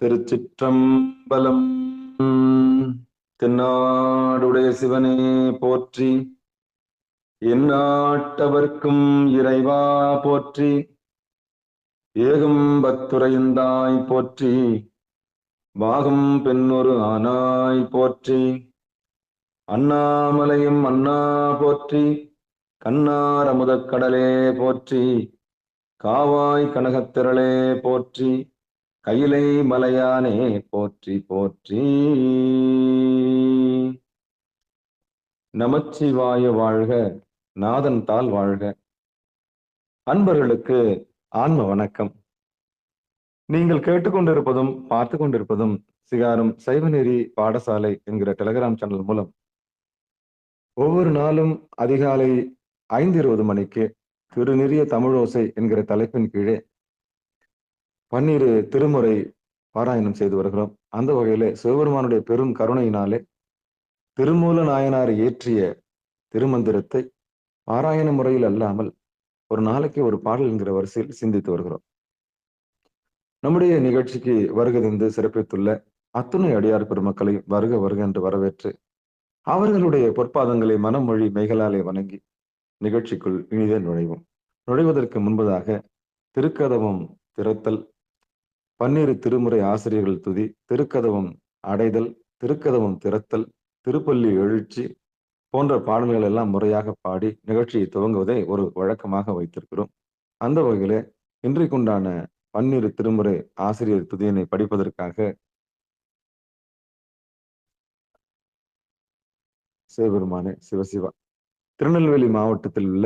திருச்சிற்றம்பலம். தென்னாடுடைய சிவனே போற்றி, எந்நாட்டவர்க்கும் இறைவா போற்றி, ஏகம்பத்துரையுந்தாய் போற்றி, பாகம் பெண்ணொரு ஆனாய் போற்றி, அண்ணாமலையும் அண்ணா போற்றி, கண்ணார் அமுதக் கடலே போற்றி, காவாய் கனகத்திரளே போற்றி, கையிலை மலையானே போற்றி போற்றி. நமச்சிவாய வாழ்க, நாதன் தாள் வாழ்க. அன்பர்களுக்கு ஆன்ம வணக்கம். நீங்கள் கேட்டுக்கொண்டிருப்பதும் பார்த்து கொண்டிருப்பதும் சிகாரம் சைவநெறி பாடசாலை என்கிற டெலிகிராம் சேனல் மூலம் ஒவ்வொரு நாளும் அதிகாலை 5:20 மணிக்கு திருநெறிய தமிழோசை என்கிற தலைப்பின் கீழே 12 திருமுறை பாராயணம் செய்து வருகிறோம். அந்த வகையிலே சிவபெருமானுடைய பெரும் கருணையினாலே திருமூல நாயனார் இயற்றிய திருமந்திரத்தை பாராயண முறையில் அல்லாமல் ஒரு நாளைக்கு ஒரு பாடல் என்கிற வரிசையில் சிந்தித்து வருகிறோம். நம்முடைய நிகழ்ச்சிக்கு வருகை தந்து சிறப்பித்துள்ள அத்துணை அடியார் பெருமக்களை வருக வருக என்று வரவேற்று அவர்களுடைய பொற்பாதங்களை மனமொழி மெய்களாலே வணங்கி நிகழ்ச்சிக்குள் இனிதே நுழைவதற்கு முன்பதாக திருக்கதவம் திறத்தல், 12 திருமுறை ஆசிரியர்கள் துதி, திருக்கதவம் அடைதல், திருக்கதவம் திறத்தல், திருப்பள்ளி எழுச்சி போன்ற பாடல்கள் எல்லாம் முறையாக பாடி நிகழ்ச்சியை துவங்குவதை ஒரு வழக்கமாக வைத்திருக்கிறோம். அந்த வகையில இன்றைக்குண்டான 12 திருமுறை ஆசிரியர் துதியினை படிப்பதற்காக சிவபெருமானே சிவசிவா திருநெல்வேலி மாவட்டத்தில் உள்ள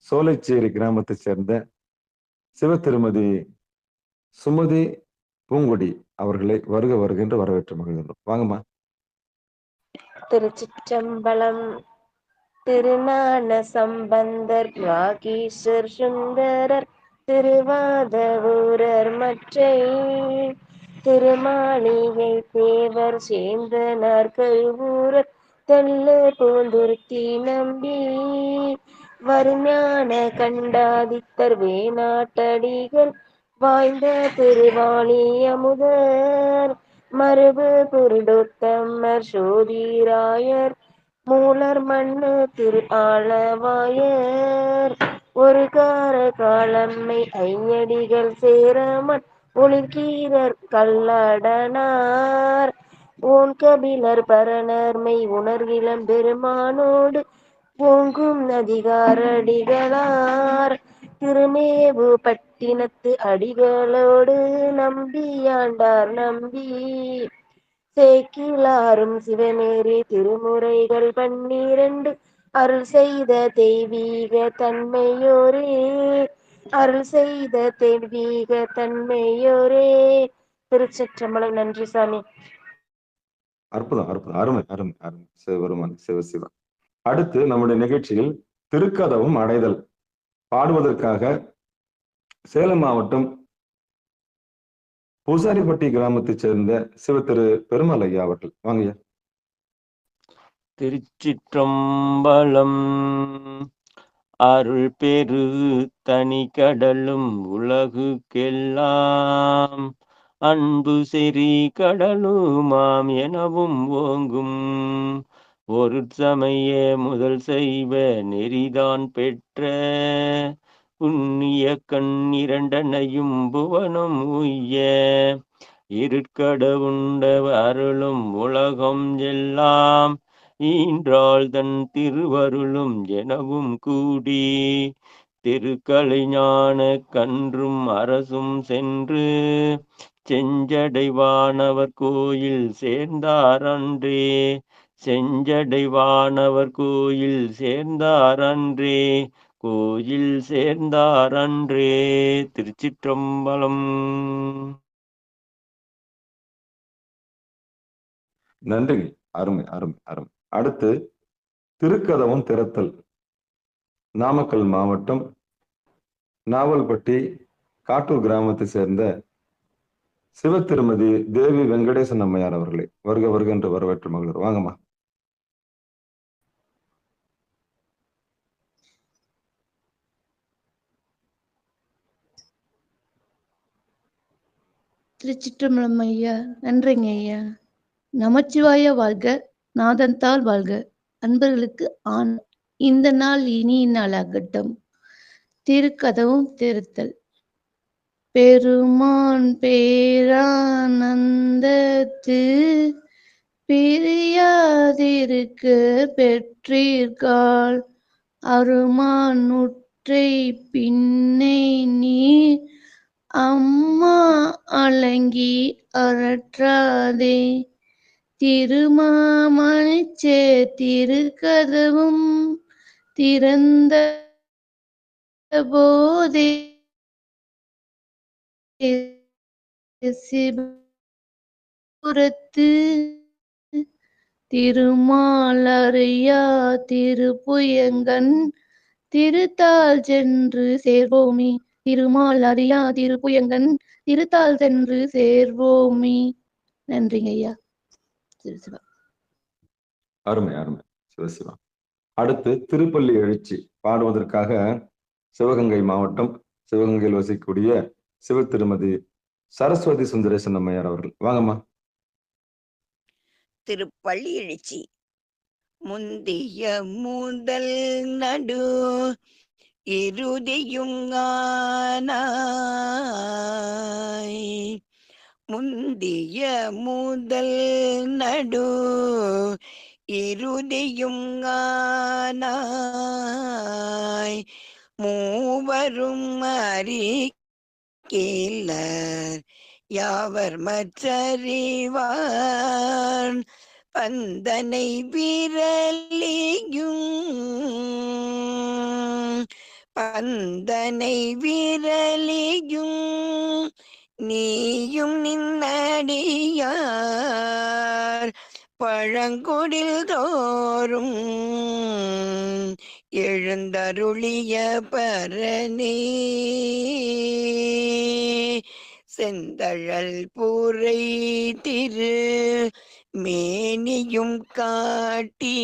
சோலைச்சேரி கிராமத்தைச் சேர்ந்த சிவ திருமதி சுமதி பூங்கொடி அவர்களை வருக வருகின்ற வரவேற்று மகிழ்கின்றோம். வாங்கம்மா. திருச்சிற்றம்பலம். திருஞான சம்பந்தர் வாகீசர் சுந்தரர் திருவாதவூரர் மற்றை திருமாளிகை தேவர் சேந்தனார் கருவூரர் தெல்லு பூந்துருத்தி நம்பி வருஞான கண்டாதித்தர் வேணாட்டடிகள் வாய்ந்த திருவாணி அமுதர் மரபு புருடோத்தமர் சோதிராயர் மூலர் மண்ணு திரு ஆளவாயர் ஒரு கார காலம்மை ஐயடிகள் சேரமன் ஒளிர்கீரர் கல்லடனார் ஓன் கபிலர் பரணர்மை உணர்கிலம் பெருமானோடு ஓங்கும் அதிகாரடிகளார் திருமேவு பட்டினத்து அடிகளோடு நம்பியாண்டார் நம்பி சேக்கிலாரும் சிவநேரி திருமுறைகள் 12 அருள் செய்த தெய்வீக தன்மையோரே அருள் செய்த தெய்வீக தன்மையோரே. திருச்சிற்றம்பலம். நன்றி சாமி. அற்புதம் அற்புதம், அருமை அருமை அருமை. சிவபெருமான் சிவசிவா. அடுத்து நம்முடைய நிகழ்ச்சியில் திருக்கதவும் அடைதல் பாடுவதற்காக சேலம் மாவட்டம் பூசாரிப்பட்டி கிராமத்தைச் சேர்ந்த சிவ திரு பெருமாள் ஐயா அவர்கள். வாங்கய்யா. திருச்சிற்றம்பலம். அருள் பெரு தனி கடலும் உலகுக்கெல்லாம் அன்பு செறி கடலுமாம் எனவும் ஓங்கும் ஒரு சமய முதல் செய்வ நெறிதான் பெற்ற புண்ணிய கண் இரண்டனையும் புவனம் உய்ய இருட்கடவுண்ட அருளும் உலகம் எல்லாம் ஈன்றாள் தன் திருவருளும் எனவும் கூடி திருக்கலை ஞான கன்றும் அரசும் சென்று செஞ்சடைவானவர் கோயில் சேர்ந்தாரன்றே செஞ்சடைவானவர் கோயில் சேர்ந்தாரன்றே கோயில் சேர்ந்தாரன்றே. திருச்சிற்றம்பலம். நன்றி. அருமை அருமை அருமை. அடுத்து திருக்கதவும் திறத்தல் நாமக்கல் மாவட்டம் நாவல்பட்டி காட்டூர் கிராமத்தை சேர்ந்த சிவ திருமதி தேவி வெங்கடேசன் அம்மையார் அவர்களை வருக வருக என்று வரவேற்று மகிழ்கிறோம். வாங்கம்மா. திருச்சிற்றம்பலம் ஐயா. நன்றிங்க ஐயா. நமச்சிவாய வாழ்க, நாதந்தாள் வாழ்க. அன்பர்களுக்கு இந்த நாள் இனிய நாளாகட்டும். திருக்கதவும் திருத்தல். பெருமான் பேரானந்தத்து பிரியாதிருக்க பெற்றீர்காள் அருமான் உற்றை பின்னை நீர் அம்மா அலங்கி அறற்றாதே. திருமாமணிச்சே திருக்கதவும் திறந்த போதே சிவபுரத்து திருமாலறியா திருப்புயங்கன் திருத்தாள் சென்று சேர்வோமே. திருமால் அறியா திருப்புயங்கன் திருத்தாள் சென்று சேர்வோமே. நன்றிங்க ஐயா. சிவசிவா. அருமை அருமை. சிவசிவா. அடுத்து திருப்பள்ளி எழுச்சி பாடுவதற்காக சிவகங்கை மாவட்டம் சிவகங்கையில் வசிக்கக்கூடிய சிவ திருமதி சரஸ்வதி சுந்தரேசன் அம்மையார் அவர்கள். வாங்கம்மா. திருப்பள்ளி எழுச்சி. முந்திய முதல் நடு இறுதியும் ஆனாய். முந்திய முதல் நடு இறுதியும் ஆனாய். மூவரும் அறிகிலர் யாவர் மற்றறிவார். பந்தனை விரலியும் நீயும் நின்னடியார் பழங்குடில் தோறும் எழுந்தருளிய பரணே. செந்தழல் பூரை திரு மேனியும் காட்டி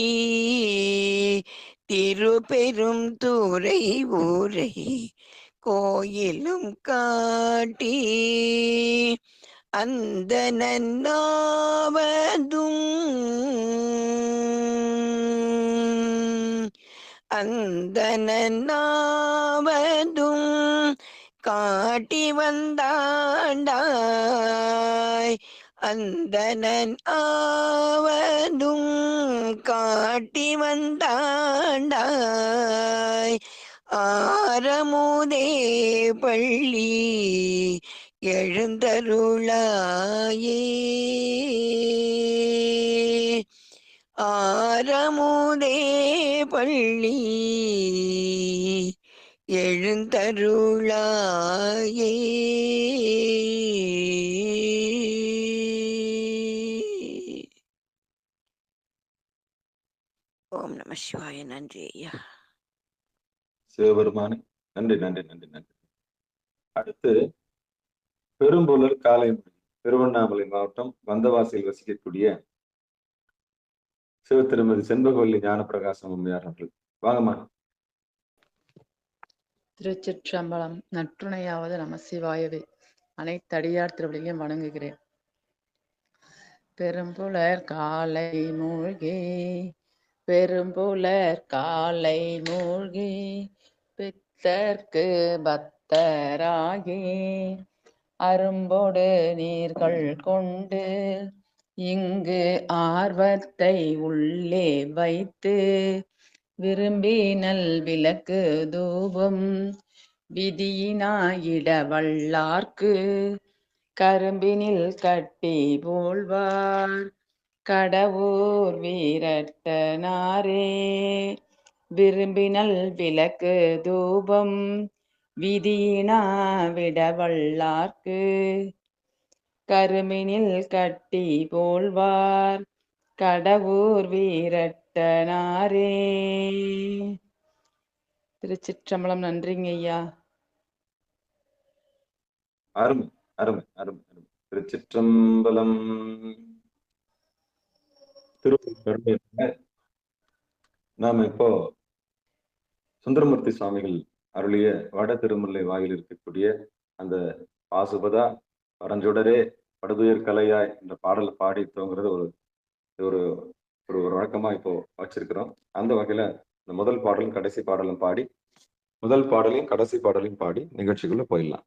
திருப்பெரும் தூரை ஊரை கோயிலும் காட்டி அந்த நன்னாவதும் காட்டி வந்தாண்டாய். அந்தணன் ஆவதும் காட்டி வந்தாண்டாய். ஆரமுதே பள்ளி எழுந்தருளாயே. ஆரமுதே பள்ளி எழுந்தருளாயே. ஓம் நம சிவாய. நன்றி ஐயா. சிவபெருமானே நன்றி நன்றி நன்றி நன்றி. அடுத்து பெரும்புலர் காலைமொழி திருவண்ணாமலை மாவட்டம் வந்தவாசியில் வசிக்கக்கூடிய சிவ திருமதி செண்பகவல்லி ஞானப்பிரகாசம் அம்மையார் அவர்கள். வாங்கம்மா. திருச்சிற்றம்பலம். நற்றுணையாவது நமசிவாயவே. அனைத்தடியார் திருவடிகளையும் வணங்குகிறேன். பெரும்புலர் காலை மூழ்கி பித்தர்க்கு பக்தராகி அரும்போடு நீர்கள் கொண்டு இங்கு ஆர்வத்தை உள்ளே வைத்து விரும்பினல் விளக்கு தூபம் விதியினாயிட வல்லார்க்கு கரும்பினில் கட்டி போல்வார் கடவுர் வீரட்டனாரே. விரும்பினல் விளக்கு தூபம் விதியினா விட வல்லார்க்கு கரும்பினில் கட்டி போல்வார் கடவுர் வீரட்டனாரே. திருச்சிற்றம்பலம். நன்றிங்க ஐயா. அருமை அருமை அருமை அருமை. திருச்சிற்றம்பலம். நாம இப்போ சுந்தரமூர்த்தி சுவாமிகள் அருளிய வட திருமுல்லை வாயில் இருக்கக்கூடிய அந்த பாசுபதா பரஞ்சுடரே படுதுயர் கலையாய் என்ற பாடலை பாடி துவங்குறது ஒரு ஒரு ஒரு வழக்கமா இப்போ வச்சிருக்கிறோம். அந்த வகையில இந்த முதல் பாடலும் கடைசி பாடலும் பாடி, முதல் பாடலையும் கடைசி பாடலையும் பாடி நிகழ்ச்சிக்குள்ள போயிடலாம்.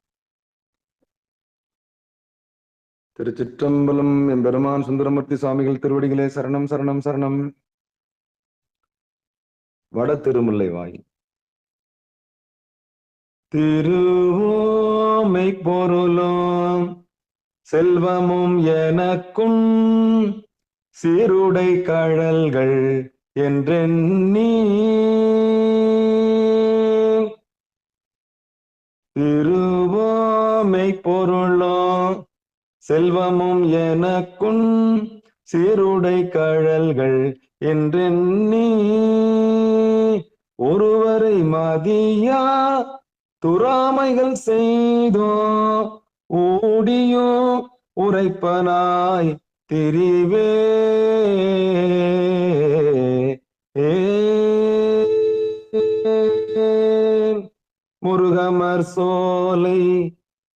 திருச்சிற்றம்பலம். எம்பெருமான் சுந்தரமூர்த்தி சுவாமிகள் திருவடிகளே சரணம் சரணம் சரணம். வட திருமுல்லை வாய். திருவோமை பொருளும் செல்வமும் எனக்கும் சீருடை கழல்கள் என்றெண்ணி திருவோமை பொருளும் செல்வமும் எனக்கும் சீருடை கழல்கள் என்றெண்ணி ஒருவரை மதியா துறாமைகள் செய்தோ ஓடியோ உரைப்பனாய் திரிவே முருகமர் சோலை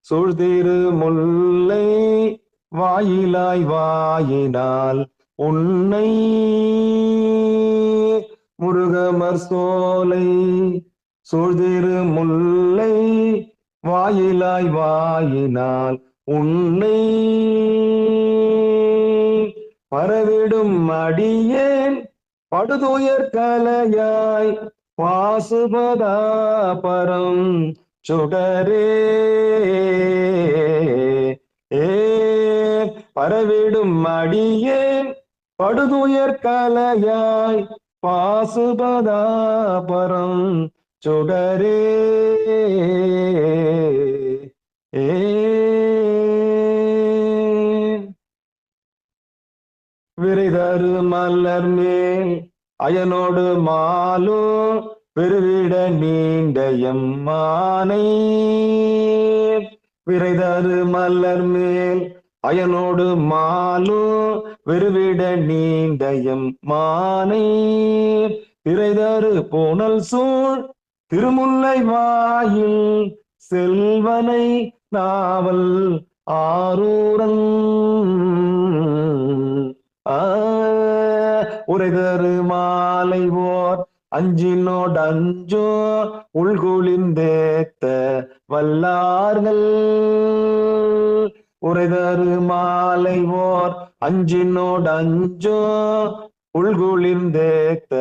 சூழ்திரு முல்லை வாயிலாய் வாயினால் உன்னை முருகமர் சோலை சூழ்திரு முல்லை வாயிலாய் வாயினால் உன்னை பரவிடும் அடியேன் படுதுயர் கலையாய் பாசுபதா பரம் சுடரே பரவிடும் அடியேன் படுதுயர் கலையாய் பாசுபதா பரம் சுடரே விரைதரு மலர் மேல் அயனோடு மாலோ பெருவிட நீண்ட எம்மானை விரைதரு மலர் மேல் அயனோடு மாலோ வெறுவிட நீண்ட எம்மானை திரைதரு போனல் சூழ் திருமுல்லை வாயில் செல்வனை நாவல் ஆரூரன் உரைதரு மாலை ஓர் அஞ்சினோடு அஞ்சோ உள்குளிர்ந்தேத்த வல்லார்கள் உரைதரு மாலை ஓர் அஞ்சினோடு அஞ்சோ உள்குளிர்ந்தேத்த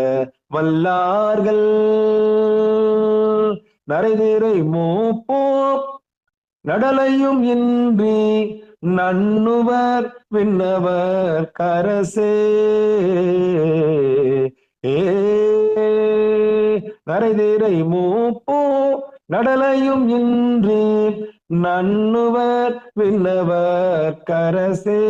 வல்லார்கள் நரைதிரை மூப்போ நடலையும் இன்றி நண்ணுவர் விண்ணவர் கரசே நரைதிரை மூப்போ நடலையும் இன்றி நண்ணுவர் விண்ணவர் கரசே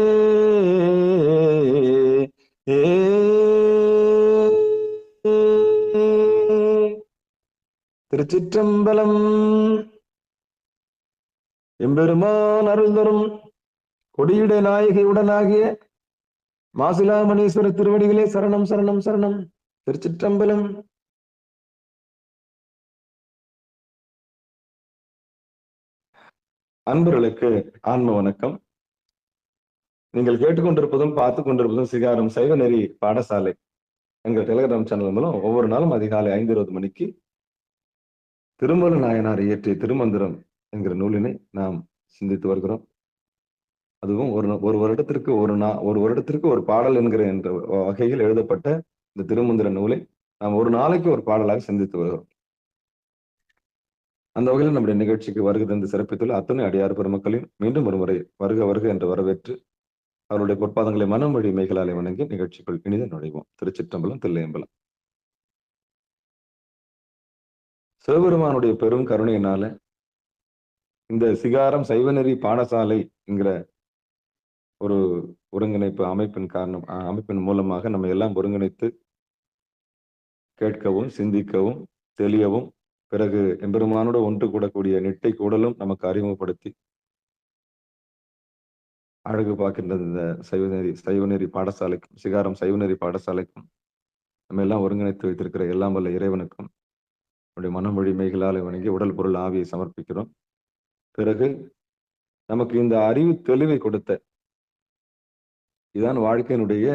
திருச்சிற்றம்பலம். எம்பெருமான் அருள் தரும் கொடியுடைய நாயகி உடனாகிய மாசிலாமணீஸ்வர திருவடிகளே சரணம் சரணம் சரணம். திருச்சிற்றம்பலம். அன்பர்களுக்கு ஆன்ம வணக்கம். நீங்கள் கேட்டுக்கொண்டிருப்பதும் பார்த்து கொண்டிருப்பதும் சிகாரம் சைவநெறி பாடசாலை எங்கள் டெலிகிராம் சேனல் மூலம் ஒவ்வொரு நாளும் அதிகாலை 5:20 மணிக்கு திருமல நாயனார் இயற்றிய திருமந்திரம் என்கிற நூலினை நாம் சிந்தித்து வருகிறோம். அதுவும் ஒரு வருடத்திற்கு ஒரு வருடத்திற்கு ஒரு பாடல் என்கிற என்ற வகையில் எழுதப்பட்ட இந்த திருமந்திர நூலை நாம் ஒரு நாளைக்கு ஒரு பாடலாக சிந்தித்து வருகிறோம். அந்த வகையில் நம்முடைய நிகழ்ச்சிக்கு வருகை தந்து சிறப்பித்துள்ள அத்தனை அடியார் பெருமக்களையும் மீண்டும் ஒரு முறை வருக வருக என்று வரவேற்று அவருடைய பொற்பாதங்களை மனம் வழி மைகளாலே வணங்கி நிகழ்ச்சிக்குள் இனித நுழைவோம். திருச்சிற்றம்பலம், தில்லையம்பலம். சிவபெருமானுடைய பெரும் கருணையினால இந்த சிகாரம் சைவநெறி பாடசாலை என்கிற ஒரு ஒருங்கிணைப்பு அமைப்பின் மூலமாக நம்ம எல்லாம் ஒருங்கிணைத்து கேட்கவும் சிந்திக்கவும் தெளியவும் பிறகு எம்பெருமானோடு ஒன்று கூடக்கூடிய நிட்டை கூடலும் நமக்கு அறிமுகப்படுத்தி அழகு பார்க்கின்ற இந்த சைவநெறி பாடசாலைக்கும் சிகாரம் சைவநெறி பாடசாலைக்கும் நம்ம எல்லாம் ஒருங்கிணைத்து வைத்திருக்கிற எல்லாம் வல்ல இறைவனுக்கும் நம்முடைய மனம் வழி மைகளால் வணங்கி உடல் பொருள் ஆவியை சமர்ப்பிக்கிறோம். பிறகு நமக்கு இந்த அறிவு தெளிவை கொடுத்த, இதான் வாழ்க்கையினுடைய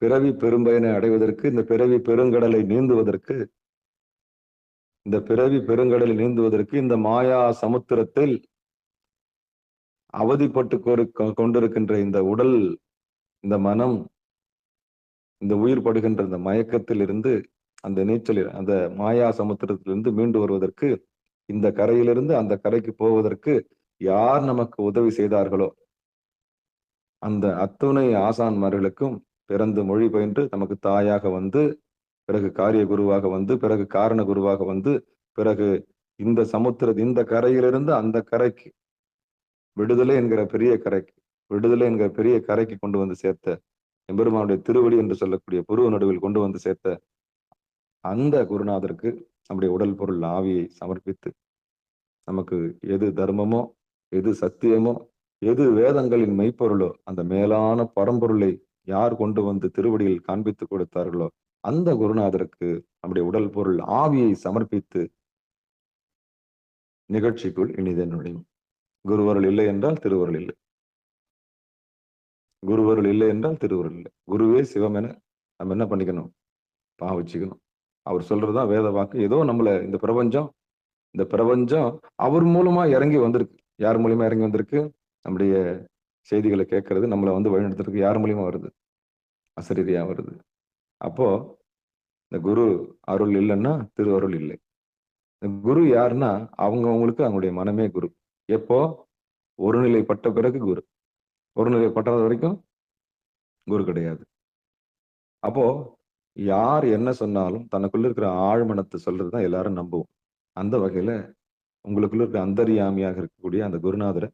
பிறவி பெரும்பயனை அடைவதற்கு, இந்த பிறவி பெருங்கடலை நீந்துவதற்கு, இந்த பிறவி பெருங்கடலை நீந்துவதற்கு, இந்த மாயா சமுத்திரத்தில் அவதிப்பட்டு கொண்டிருக்கின்ற இந்த உடல், இந்த மனம், இந்த உயிர் படுகின்ற இந்த மயக்கத்தில் இருந்து, அந்த நீச்சலில், அந்த மாயா சமுத்திரத்திலிருந்து மீண்டு வருவதற்கு, இந்த கரையிலிருந்து அந்த கரைக்கு போவதற்கு யார் நமக்கு உதவி செய்தார்களோ அந்த அத்துணை ஆசான்மார்களுக்கும் பிறந்து மொழி பயின்று நமக்கு தாயாக வந்து, பிறகு காரிய குருவாக வந்து, பிறகு காரண குருவாக வந்து, பிறகு இந்த இந்த கரையிலிருந்து அந்த கரைக்கு, விடுதலை என்கிற பெரிய கரைக்கு, விடுதலை என்கிற பெரிய கரைக்கு கொண்டு வந்து சேர்த்த எம்பெருமானுடைய திருவடி என்று சொல்லக்கூடிய புருவ நடுவில் கொண்டு வந்து சேர்த்த அந்த குருநாதருக்கு நம்முடைய உடல் பொருள் ஆவியை சமர்ப்பித்து, நமக்கு எது தர்மமோ, எது சத்தியமோ, எது வேதங்களின் மெய்ப்பொருளோ, அந்த மேலான பரம்பொருளை யார் கொண்டு வந்து திருவடியில் காண்பித்து கொடுத்தார்களோ அந்த குருநாதருக்கு நம்முடைய உடல் பொருள் ஆவியை சமர்ப்பித்து நிகழ்ச்சிக்குள் இனிதே நுழையும். குருவருள் இல்லை என்றால் திருவருள் இல்லை, குருவருள் இல்லை என்றால் திருவருள் இல்லை. குருவே சிவம் என நம்ம என்ன பண்ணிக்கணும்? பாவிச்சுக்கணும். அவர் சொல்றதுதான் வேத வாக்கு. ஏதோ நம்மள இந்த பிரபஞ்சம் அவர் மூலமா இறங்கி வந்திருக்கு. யார் மூலியமா இறங்கி வந்திருக்கு? நம்முடைய செய்திகளை கேட்கறது, நம்மளை வந்து வழிநடத்துறதுக்கு யார் மூலியமா வருது? அசரீரியா வருது. அப்போ இந்த குரு அருள் இல்லைன்னா திருவருள் இல்லை. குரு யாருன்னா அவங்களுக்கு அவங்களுடைய மனமே குரு. எப்போ? ஒருநிலைப்பட்ட பிறகு குரு. ஒருநிலைப்பட்டது வரைக்கும் குரு கிடையாது. அப்போ யார் என்ன சொன்னாலும் தனக்குள்ள இருக்கிற ஆழ்மனத்தை சொல்றதுதான் எல்லாரும் நம்புவோம். அந்த வகையில உங்களுக்குள்ள இருக்கிற அந்தர்யாமியாக இருக்கக்கூடிய அந்த குருநாதரை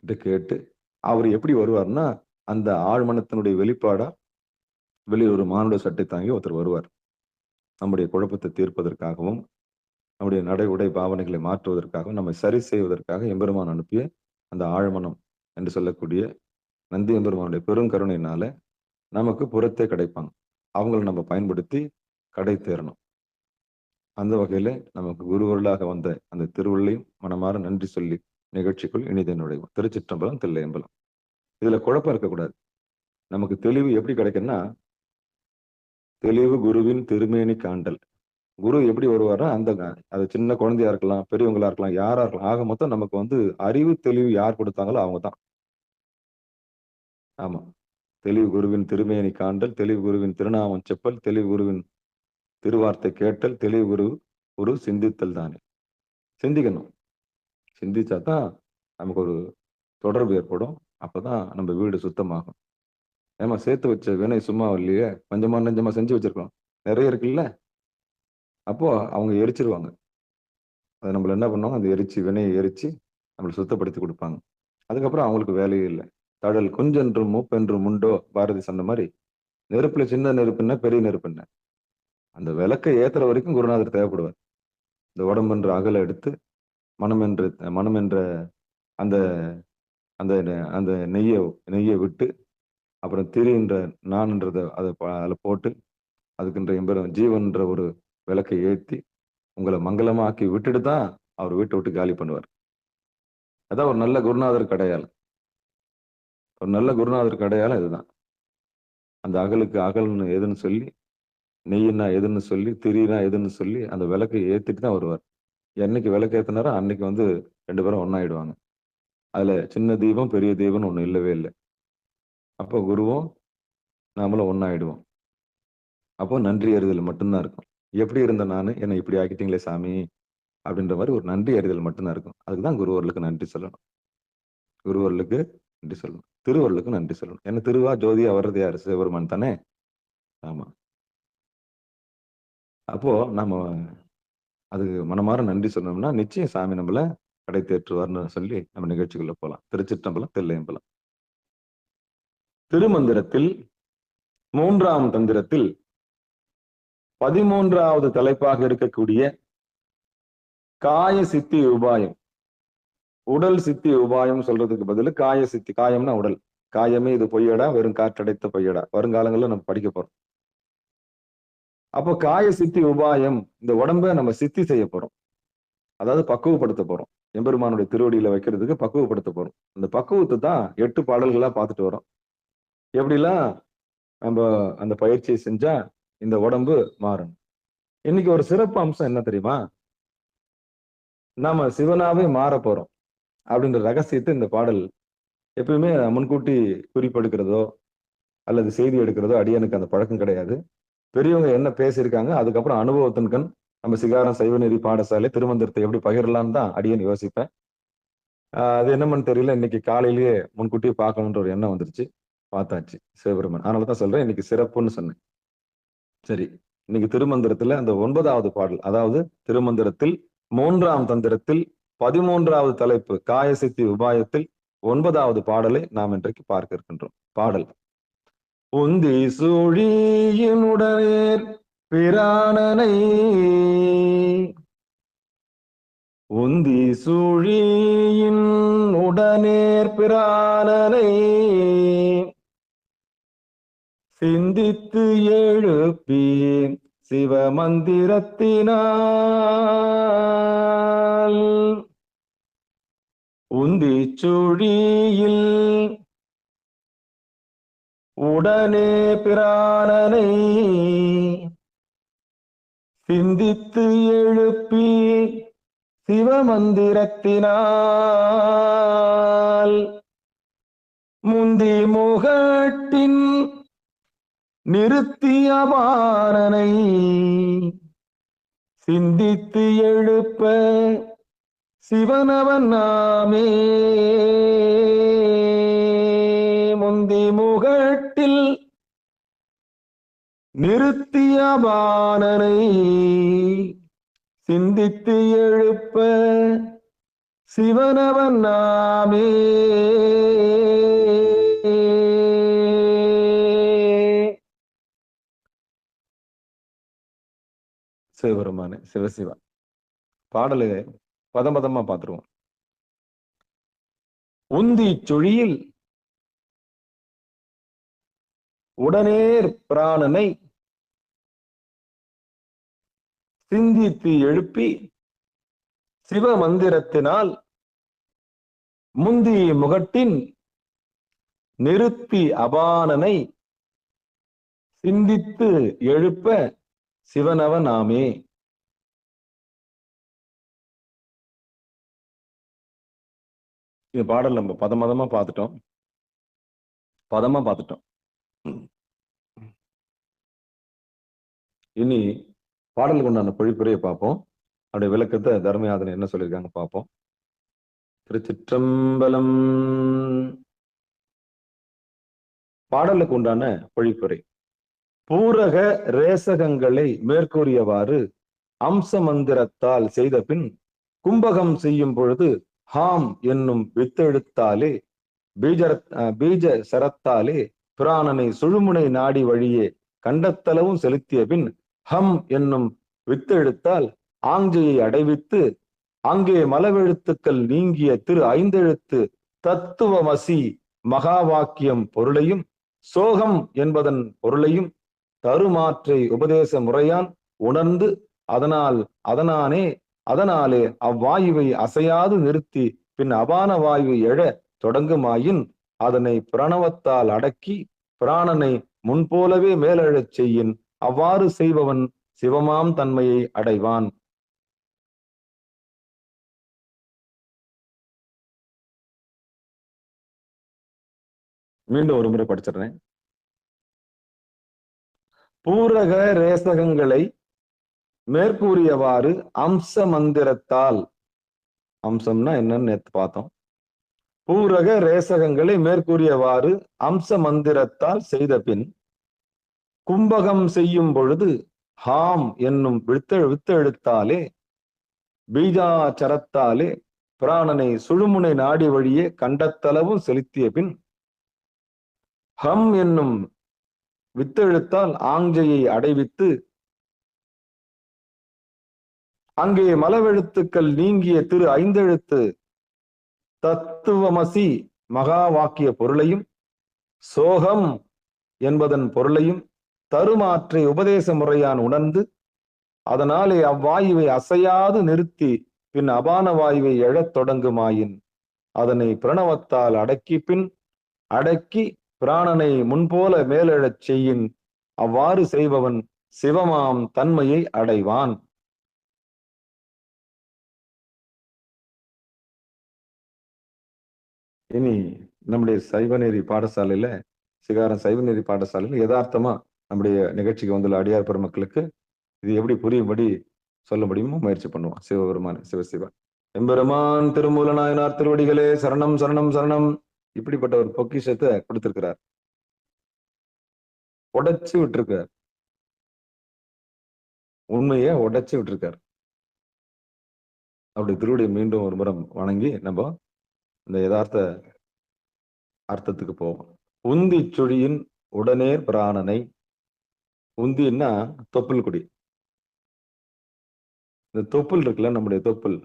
கிட்ட கேட்டு அவர் எப்படி வருவார்னா, அந்த ஆழ்மனத்தினுடைய வெளிப்பாடா வெளியில் ஒரு மானுட சட்டை தாங்கி ஒருத்தர் வருவார். நம்முடைய குழப்பத்தை தீர்ப்பதற்காகவும், நம்முடைய நடை உடை பாவனைகளை மாற்றுவதற்காகவும், நம்மை சரி செய்வதற்காக எம்பெருமான் அனுப்பிய அந்த ஆழ்மனம் என்று சொல்லக்கூடிய நந்தி எம்பெருமானுடைய பெருங்கருணையினால நமக்கு புறத்தே கிடைப்பாங்க. அவங்களை நம்ம பயன்படுத்தி கடை தேரணும். அந்த வகையில நமக்கு குருவருளாக வந்த அந்த திருவள்ளையும் மனமாற நன்றி சொல்லி நிகழ்ச்சிக்குள் இனிதே நுழைவோம். திருச்சிற்றம்பலம், தில்லையம்பலம். இதுல குழப்பம் இருக்கக்கூடாது. நமக்கு தெளிவு எப்படி கிடைக்குன்னா, தெளிவு குருவின் திருமேனி காண்டல். குரு எப்படி வருவாரா? அது சின்ன குழந்தையா இருக்கலாம், பெரியவங்களா இருக்கலாம், யாரா இருக்கலாம். ஆக மொத்தம் நமக்கு வந்து அறிவு தெளிவு யார் கொடுத்தாங்களோ அவங்க தான். ஆமா, தெளிவு குருவின் திருமேனி காண்டல், தெளிவு குருவின் திருநாமம் செப்பல், தெளிவு குருவின் திருவார்த்தை கேட்டல், தெளிவு குரு சிந்தித்தல் தானே. சிந்திக்கணும். சிந்திச்சாதான் நமக்கு ஒரு தொடர்பு ஏற்படும். அப்பதான் நம்ம வீடு சுத்தமாகும். ஏமா சேர்த்து வச்ச வினை சும்மா இல்லையே, கொஞ்சமா நெஞ்சமா செஞ்சு வச்சிருக்கோம், நிறைய இருக்குல்ல. அப்போ அவங்க எரிச்சிருவாங்க. அதை நம்மள என்ன பண்ணுவாங்க? அந்த வினையை எரிச்சு நம்மளை சுத்தப்படுத்தி கொடுப்பாங்க. அதுக்கப்புறம் அவங்களுக்கு வேலையே இல்லை. தடல் குஞ்சென்றும் மூப்பென்றும் உண்டோ, பாரதி சொன்ன மாதிரி நெருப்புல சின்ன நெருப்பு என்ன, பெரிய நெருப்பு என்ன, அந்த விளக்கை ஏத்துற வரைக்கும் குருநாதர் தேவைப்படுவார். இந்த உடம்பென்ற அகலை எடுத்து மனம் என்ற அந்த அந்த அந்த நெய்யை விட்டு, அப்புறம் திரின்ற நான்ன்றதை அதில் போட்டு, அதுக்குன்ற எம்பெரும் ஜீவன்ற ஒரு விளக்கை ஏற்றி உங்களை மங்களமாக்கி விட்டுட்டு தான் அவர் வீட்டை விட்டு காலி பண்ணுவார். அதான் ஒரு நல்ல குருநாதருக்கு அடையாளம். ஒரு நல்ல குருநாதருக்கு அடையாளம் இதுதான். அந்த அகலுக்கு அகல்னு எதுன்னு சொல்லி, நெய்னா எதுன்னு சொல்லி, திரினா எதுன்னு சொல்லி அந்த விளக்கை ஏத்திட்டு தான் வருவார். என்னைக்கு விளக்கு ஏத்தினாரோ அன்னைக்கு வந்து 2 பேரும் ஒன்னாயிடுவாங்க. அதுல சின்ன தீபம் பெரிய தீபம்னு ஒண்ணு இல்லவே இல்லை. அப்போ குருவும் நாமளும் ஒன்னாயிடுவோம். அப்போ நன்றி அறிதல் மட்டும்தான் இருக்கும். எப்படி இருந்த நான், என்னை இப்படி ஆக்கிட்டீங்களே சாமி அப்படின்ற மாதிரி ஒரு நன்றி அறிதல் மட்டும்தான் இருக்கும். அதுக்குதான் குருவர்களுக்கு நன்றி சொல்லணும். குருவர்களுக்கு நன்றி சொல்லணும், திருவருளுக்கு நன்றி சொல்லணும். ஏன்னா திருவா ஜோதியா வர்றது யாரு? சிவபெருமான் தானே. ஆமா. அப்போ நம்ம அது மனமாற நன்றி சொன்னோம்னா நிச்சயம் சாமி நம்மள கடை தேற்றுவார்னு சொல்லி நம்ம நிகழ்ச்சிக்குள்ள போலாம். திருச்சிற்றம்பலம், தில்லையம்பலம். திருமந்திரத்தில் 3ஆம் தந்திரத்தில் 13வது தலைப்பாக இருக்கக்கூடிய காய சித்தி உபாயம், உடல் சித்தி உபாயம் சொல்றதுக்கு பதில் காய சித்தி. காயம்னா உடல். காயமே இது பொய்யடா, வெறும் காற்றடைத்த பொய்யடா. வருங்காலங்கள்ல நம்ம படிக்க போறோம். அப்போ காய சித்தி உபாயம், இந்த உடம்ப நம்ம சித்தி செய்ய போறோம், அதாவது பக்குவப்படுத்த போறோம். எம்பெருமானுடைய திருவடியில வைக்கிறதுக்கு பக்குவப்படுத்த போறோம். அந்த பக்குவத்தை தான் 8 பாடல்களா பார்த்துட்டு வரோம். எப்படிலாம் நம்ம அந்த பயிற்சியை செஞ்சா இந்த உடம்பு மாறும். இன்னைக்கு ஒரு சிறப்பு அம்சம் என்ன தெரியுமா? நாம சிவனாவே மாற போறோம் அப்படின்ற ரகசியத்தை இந்த பாடல் எப்பயுமே முன்கூட்டி குறிப்பெடுக்கிறதோ அல்லது செய்தி எடுக்கிறதோ அடியனுக்கு அந்த பழக்கம் கிடையாது. பெரியவங்க என்ன பேசியிருக்காங்க, அதுக்கப்புறம் அனுபவத்தின் கண் நம்ம சிகாரம் சைவநெறி பாடசாலை திருமந்திரத்தை எப்படி பகிரலான்னு தான் அடியன் யோசிப்பேன். அது என்னமன்னு தெரியல, இன்னைக்கு காலையிலேயே முன்கூட்டியே பார்க்கணுன்ற ஒரு எண்ணம் வந்துருச்சு. பார்த்தாச்சு சிவபெருமன். அதனாலதான் சொல்றேன் இன்னைக்கு சிறப்புன்னு சொன்னேன். சரி, இன்னைக்கு திருமந்திரத்துல அந்த 9வது பாடல், அதாவது திருமந்திரத்தில் 3ஆம் தந்திரத்தில் 13வது தலைப்பு காயசித்தி உபாயத்தில் 9வது பாடலை நாம் இன்றைக்கு பார்க்க இருக்கின்றோம். பாடல்: உந்தி சூழியினுடனே பிராணனை, உந்தி சூழியின் உடனேர் பிராணனை சிந்தித்து எழுப்பி சிவமந்திரத்தினால், உந்தி சுழியில் உடனே பிராணனை சிந்தித்து எழுப்பி சிவமந்திரத்தினால், முந்தி முகட்டின் நிறுத்திய பாரனை சிந்தித்து எழுப்ப சிவனவன் நாமே. முந்தி முகட்டில் நிறுத்திய பாரனை சிந்தித்து எழுப்ப சிவனவன் நாமே. சிவபெருமானே சிவசிவா. பாடலு பதமா பார்த்துருவோம். உந்தி சுழியில் உடனேர் பிராணனை சிந்தித்து எழுப்பி சிவமந்திரத்தினால், முந்தி முகட்டின் நிறுத்தி அபானனை சிந்தித்து எழுப்ப சிவனவ நாமே. இந்த பாடல் நம்ம பதமா பார்த்துட்டோம். இனி பாடலுக்கு உண்டான பொழிப்புரையை பார்ப்போம். அவருடைய விளக்கத்தை தர்மயாதனை என்ன சொல்லியிருக்காங்க பார்ப்போம். திருச்சிற்றம்பலம். பாடலுக்கு உண்டான பொழிப்புரை: பூரக ரேசகங்களை மேற்கூறியவாறு அம்ச மந்திரத்தால் செய்த பின் கும்பகம் செய்யும் பொழுது ஹாம் என்னும் வித்தெழுத்தாலே பீஜ சரத்தாலே பிராணனை சுழுமுனை நாடி வழியே கண்டத்தளவும் செலுத்திய பின் ஹம் என்னும் வித்தெழுத்தால் ஆங்கையை அடைவித்து அங்கே மலவெழுத்துக்கள் நீங்கிய திரு 5 எழுத்து தத்துவமசி மகா வாக்கியம் பொருளையும் சோகம் என்பதன் பொருளையும் தருமாற்றை உபதேச முறையான் உணர்ந்து அதனாலே அவ்வாயுவை அசையாது நிறுத்தி பின் அபான வாயு எழ தொடங்குமாயின் அதனை பிரணவத்தால் அடக்கி பிராணனை முன்போலவே மேலெழச் செய்யின். அவ்வாறு செய்பவன் சிவமாம் தன்மையை அடைவான். மீண்டும் ஒரு முறை படிச்சிடுறேன். பூரக ரேசகங்களை மேற்கூறியவாறு அம்ச மந்திரத்தால், அம்சம்னா என்னன்னு நேத்து பார்த்தோம். பூரக ரேசகங்களை மேற்கூறியவாறு அம்ச மந்திரத்தால் செய்த பின் கும்பகம் செய்யும் பொழுது ஹாம் என்னும் வித்தெழுத்தாலே பீஜாச்சரத்தாலே பிராணனை சுழுமுனை நாடி வழியே கண்டத்தளவும் செலுத்திய பின் ஹம் என்னும் வித்தெழுத்தால் ஆங்கையை அடைவித்து அங்கே மலவெழுத்துக்கள் நீங்கிய திரு 5 எழுத்து தத்துவமசி மகா வாக்கிய பொருளையும் சோகம் என்பதன் பொருளையும் தருமாற்றை உபதேச முறையான் உணர்ந்து அதனாலே அவ்வாயுவை அசையாது நிறுத்தி பின் அபான வாயுவை எழத் தொடங்குமாயின் அதனை பிரணவத்தால் அடக்கி பிராணனை முன்போல மேலெழச் செய்யின். அவ்வாறு செய்பவன் சிவமாம் தன்மையை அடைவான். இனி நம்முடைய சைவநெறி பாடசாலையில, சிகாரம் சைவநெறி பாடசாலையில யதார்த்தமா நம்முடைய நிகழ்ச்சிக்கு வந்துள்ள அடியார் பெருமக்களுக்கு இது எப்படி புரியும்படி சொல்ல முடியுமோ முயற்சி பண்ணுவோம். சிவபெருமான் சிவசிவா எம்பெருமான் திருமூல நாயனார் திருவடிகளே சரணம் சரணம் சரணம். இப்படிப்பட்ட ஒரு பொக்கிஷத்தை கொடுத்திருக்கிறார், உடைச்சு விட்டுருக்கார், உண்மையை உடைச்சு விட்டுருக்கார். அப்படி திருவடியை மீண்டும் ஒரு முறை வணங்கி நம்ம இந்த யதார்த்த அர்த்தத்துக்கு போவோம். உந்தி சுழியின் உடனே பிராணனை. உந்தின்னா தொப்புள் கொடி. இந்த தொப்புள் இருக்குல்ல, நம்முடைய தொப்புள்,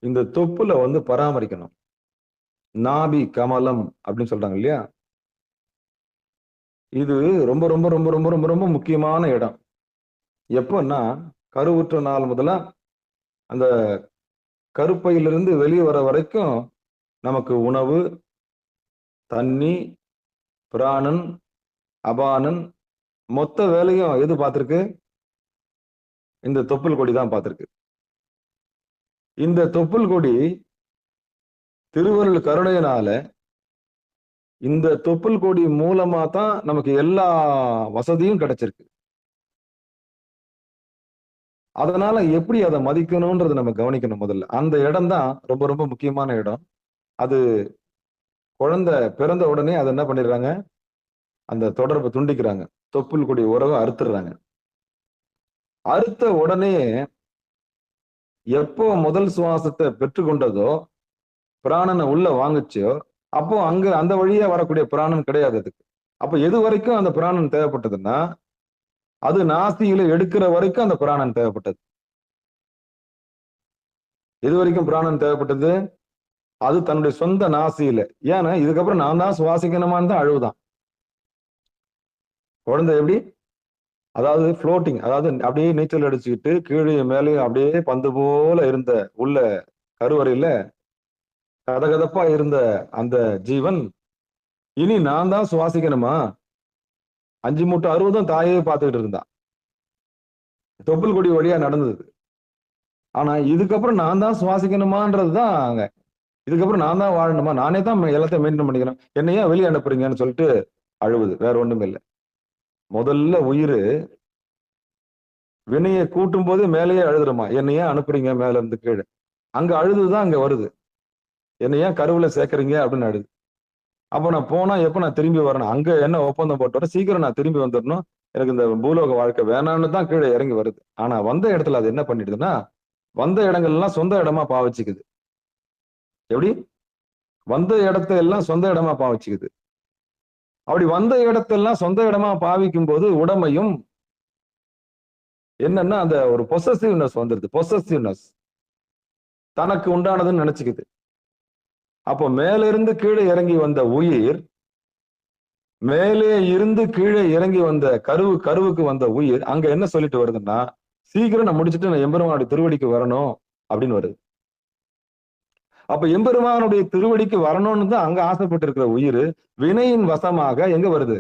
இந்த தொப்புல வந்து பராமரிக்கணும். நாபி கமலம் அப்படின்னு சொல்றாங்க இல்லையா, இது ரொம்ப ரொம்ப ரொம்ப ரொம்ப ரொம்ப ரொம்ப முக்கியமான இடம். எப்பன்னா கருவுற்ற நாள் முதல்ல அந்த கருப்பையிலிருந்து வெளியே வர வரைக்கும் நமக்கு உணவு, தண்ணி, பிராணன், அபானன் மொத்த வேலையும் எது பார்த்திருக்கு? இந்த தொப்புள் கொடி தான் பார்த்திருக்கு. இந்த தொப்புள் கொடி திருவருள் கருணையினால இந்த தொப்புள் கொடி மூலமா தான் நமக்கு எல்லா வசதியும் கிடைச்சிருக்கு. அதனால எப்படி அதை மதிக்கணும்ன்றதை நம்ம கவனிக்கணும். முதல்ல அந்த இடம் தான் ரொம்ப ரொம்ப முக்கியமான இடம். அது குழந்தை பிறந்த உடனே அதை என்ன பண்ணிடுறாங்க, அந்த தொடர்பை துண்டிக்கிறாங்க, தொப்புள் கொடி உறவை அறுத்துடுறாங்க. அறுத்த உடனே எப்போ முதல் சுவாசத்தை பெற்றுக்கொண்டதோ, பிராணனை உள்ள வாங்குச்சோ, அப்போ அங்க அந்த வழியா வரக்கூடிய பிராணன் கிடையாது அதுக்கு. அப்ப எது வரைக்கும் அந்த பிராணன் தேவைப்பட்டதுன்னா, அது நாசியில எடுக்கிற வரைக்கும் அந்த பிராணன் தேவைப்பட்டது. எது வரைக்கும் பிராணன் தேவைப்பட்டது? அது தன்னுடைய சொந்த நாசியில. ஏன்னா இதுக்கப்புறம் நான் தான் சுவாசிக்கணுமான்னு தான் அழுவுதான் குழந்தை. எப்படி? அதாவது ஃப்ளோட்டிங், அதாவது அப்படியே நீச்சல் அடிச்சுக்கிட்டு கீழே மேலேயும் அப்படியே பந்து போல இருந்த உள்ள கருவறையில கதகதப்பா இருந்த அந்த ஜீவன் இனி நான் தான் சுவாசிக்கணுமா? 5 மூட்டை 60 தாயே பார்த்துக்கிட்டு இருந்தான், தொப்புள் கொடி வழியா நடந்தது. ஆனா இதுக்கப்புறம் நான் தான் சுவாசிக்கணுமான்றதுதான் அங்க. இதுக்கப்புறம் நான் தான் வாழணுமா, நானே தான் எல்லாத்தையும் மெயின்டைன் பண்ணிக்கணும், என்னையா வெளியே அனுப்புறீங்கன்னு சொல்லிட்டு அழுவுது. வேற ஒண்ணுமே இல்லை. முதல்ல உயிர் வினையை கூட்டும் போது மேலேயே அழுதுருமா, என்னையா அனுப்புறீங்க மேல இருந்து கீழே. அங்க அழுதுதான் அங்க வருது, என்னையா கருவுல சேர்க்கறீங்க அப்படின்னு அழுது. அப்ப நான் போனா எப்ப நான் திரும்பி வரணும்? அங்க என்ன ஒப்பந்தம் போட்டு வர, சீக்கிரம் நான் திரும்பி வந்துடணும், எனக்கு இந்த பூலோக வாழ்க்கை வேணான்னு தான் கீழே இறங்கி வருது. ஆனா வந்த இடத்துல அது என்ன பண்ணிடுதுன்னா, வந்த இடங்கள்லாம் சொந்த இடமா பாவச்சிக்குது. எப்படி? வந்த இடத்த எல்லாம் சொந்த இடமா பாவச்சிக்குது. அப்படி வந்த இடத்தெல்லாம் சொந்த இடமா பாவிக்கும் போது உடமையும் என்னன்னா அந்த ஒரு பொசசிவ்னஸ் வந்துருது. பொசசிவ்னஸ் தனக்கு உண்டானதுன்னு நினைச்சுக்குது. அப்போ மேல இருந்து கீழே இறங்கி வந்த உயிர், மேலே இருந்து கீழே இறங்கி வந்த கருவுக்கு வந்த உயிர் அங்க என்ன சொல்லிட்டு வருதுன்னா, சீக்கிரம் நான் முடிச்சுட்டு நான் எம்பெருமானுடைய திருவடிக்கு வரணும் அப்படின்னு வருது. அப்ப எம்பெருமானுடைய திருவடிக்கு வரணும்னு தான் அங்க ஆசைப்பட்டு இருக்கிற உயிர் வினையின் வசமாக எங்க வருது?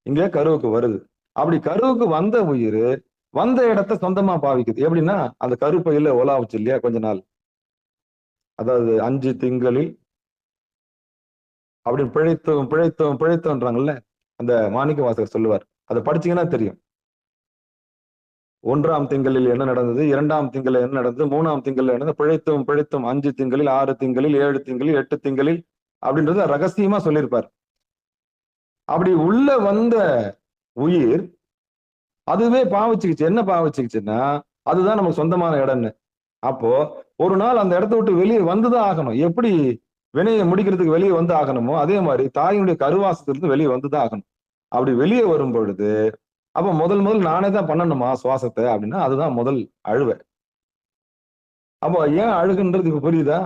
இங்க கருவுக்கு வருது. அப்படி கருவுக்கு வந்த உயிர் வந்த இடத்த சொந்தமா பாவிக்குது. எப்படின்னா அந்த கருப்பையில ஒலாவுச்சு இல்லையா கொஞ்ச நாள், அதாவது 5 திங்களில் அப்படி பிழைத்தோன்றாங்கல்ல, அந்த மாணிக்க வாசகர் சொல்லுவார். அதை படிச்சீங்கன்னா தெரியும். 1ஆம் திங்களில் என்ன நடந்தது, 2ஆம் திங்களில் என்ன நடந்தது, 3ஆம் திங்களில் என்ன பிழைத்தோம் 5 திங்களில், 6 திங்களில், 7 திங்களில், 8 திங்களில் அப்படின்றத ரகசியமா சொல்லியிருப்பார். அப்படி உள்ள வந்த உயிர் அதுவே பாவிச்சுக்கிச்சு. என்ன பாவிச்சுக்கிச்சுன்னா, அதுதான் நமக்கு சொந்தமான இடம்னு. அப்போ ஒரு நாள் அந்த இடத்த விட்டு வெளியே வந்துதான் ஆகணும். எப்படி வினையை முடிக்கிறதுக்கு வெளியே வந்து ஆகணுமோ அதே மாதிரி தாயினுடைய கருவாசத்திலிருந்து வெளியே வந்துதான் ஆகணும். அப்படி வெளியே வரும் பொழுது அப்ப முதல் நானே தான் பண்ணணுமா சுவாசத்தை அப்படின்னா, அதுதான் முதல் அழுவை. அப்போ ஏன் அழுகுன்றது இப்ப புரியுதா?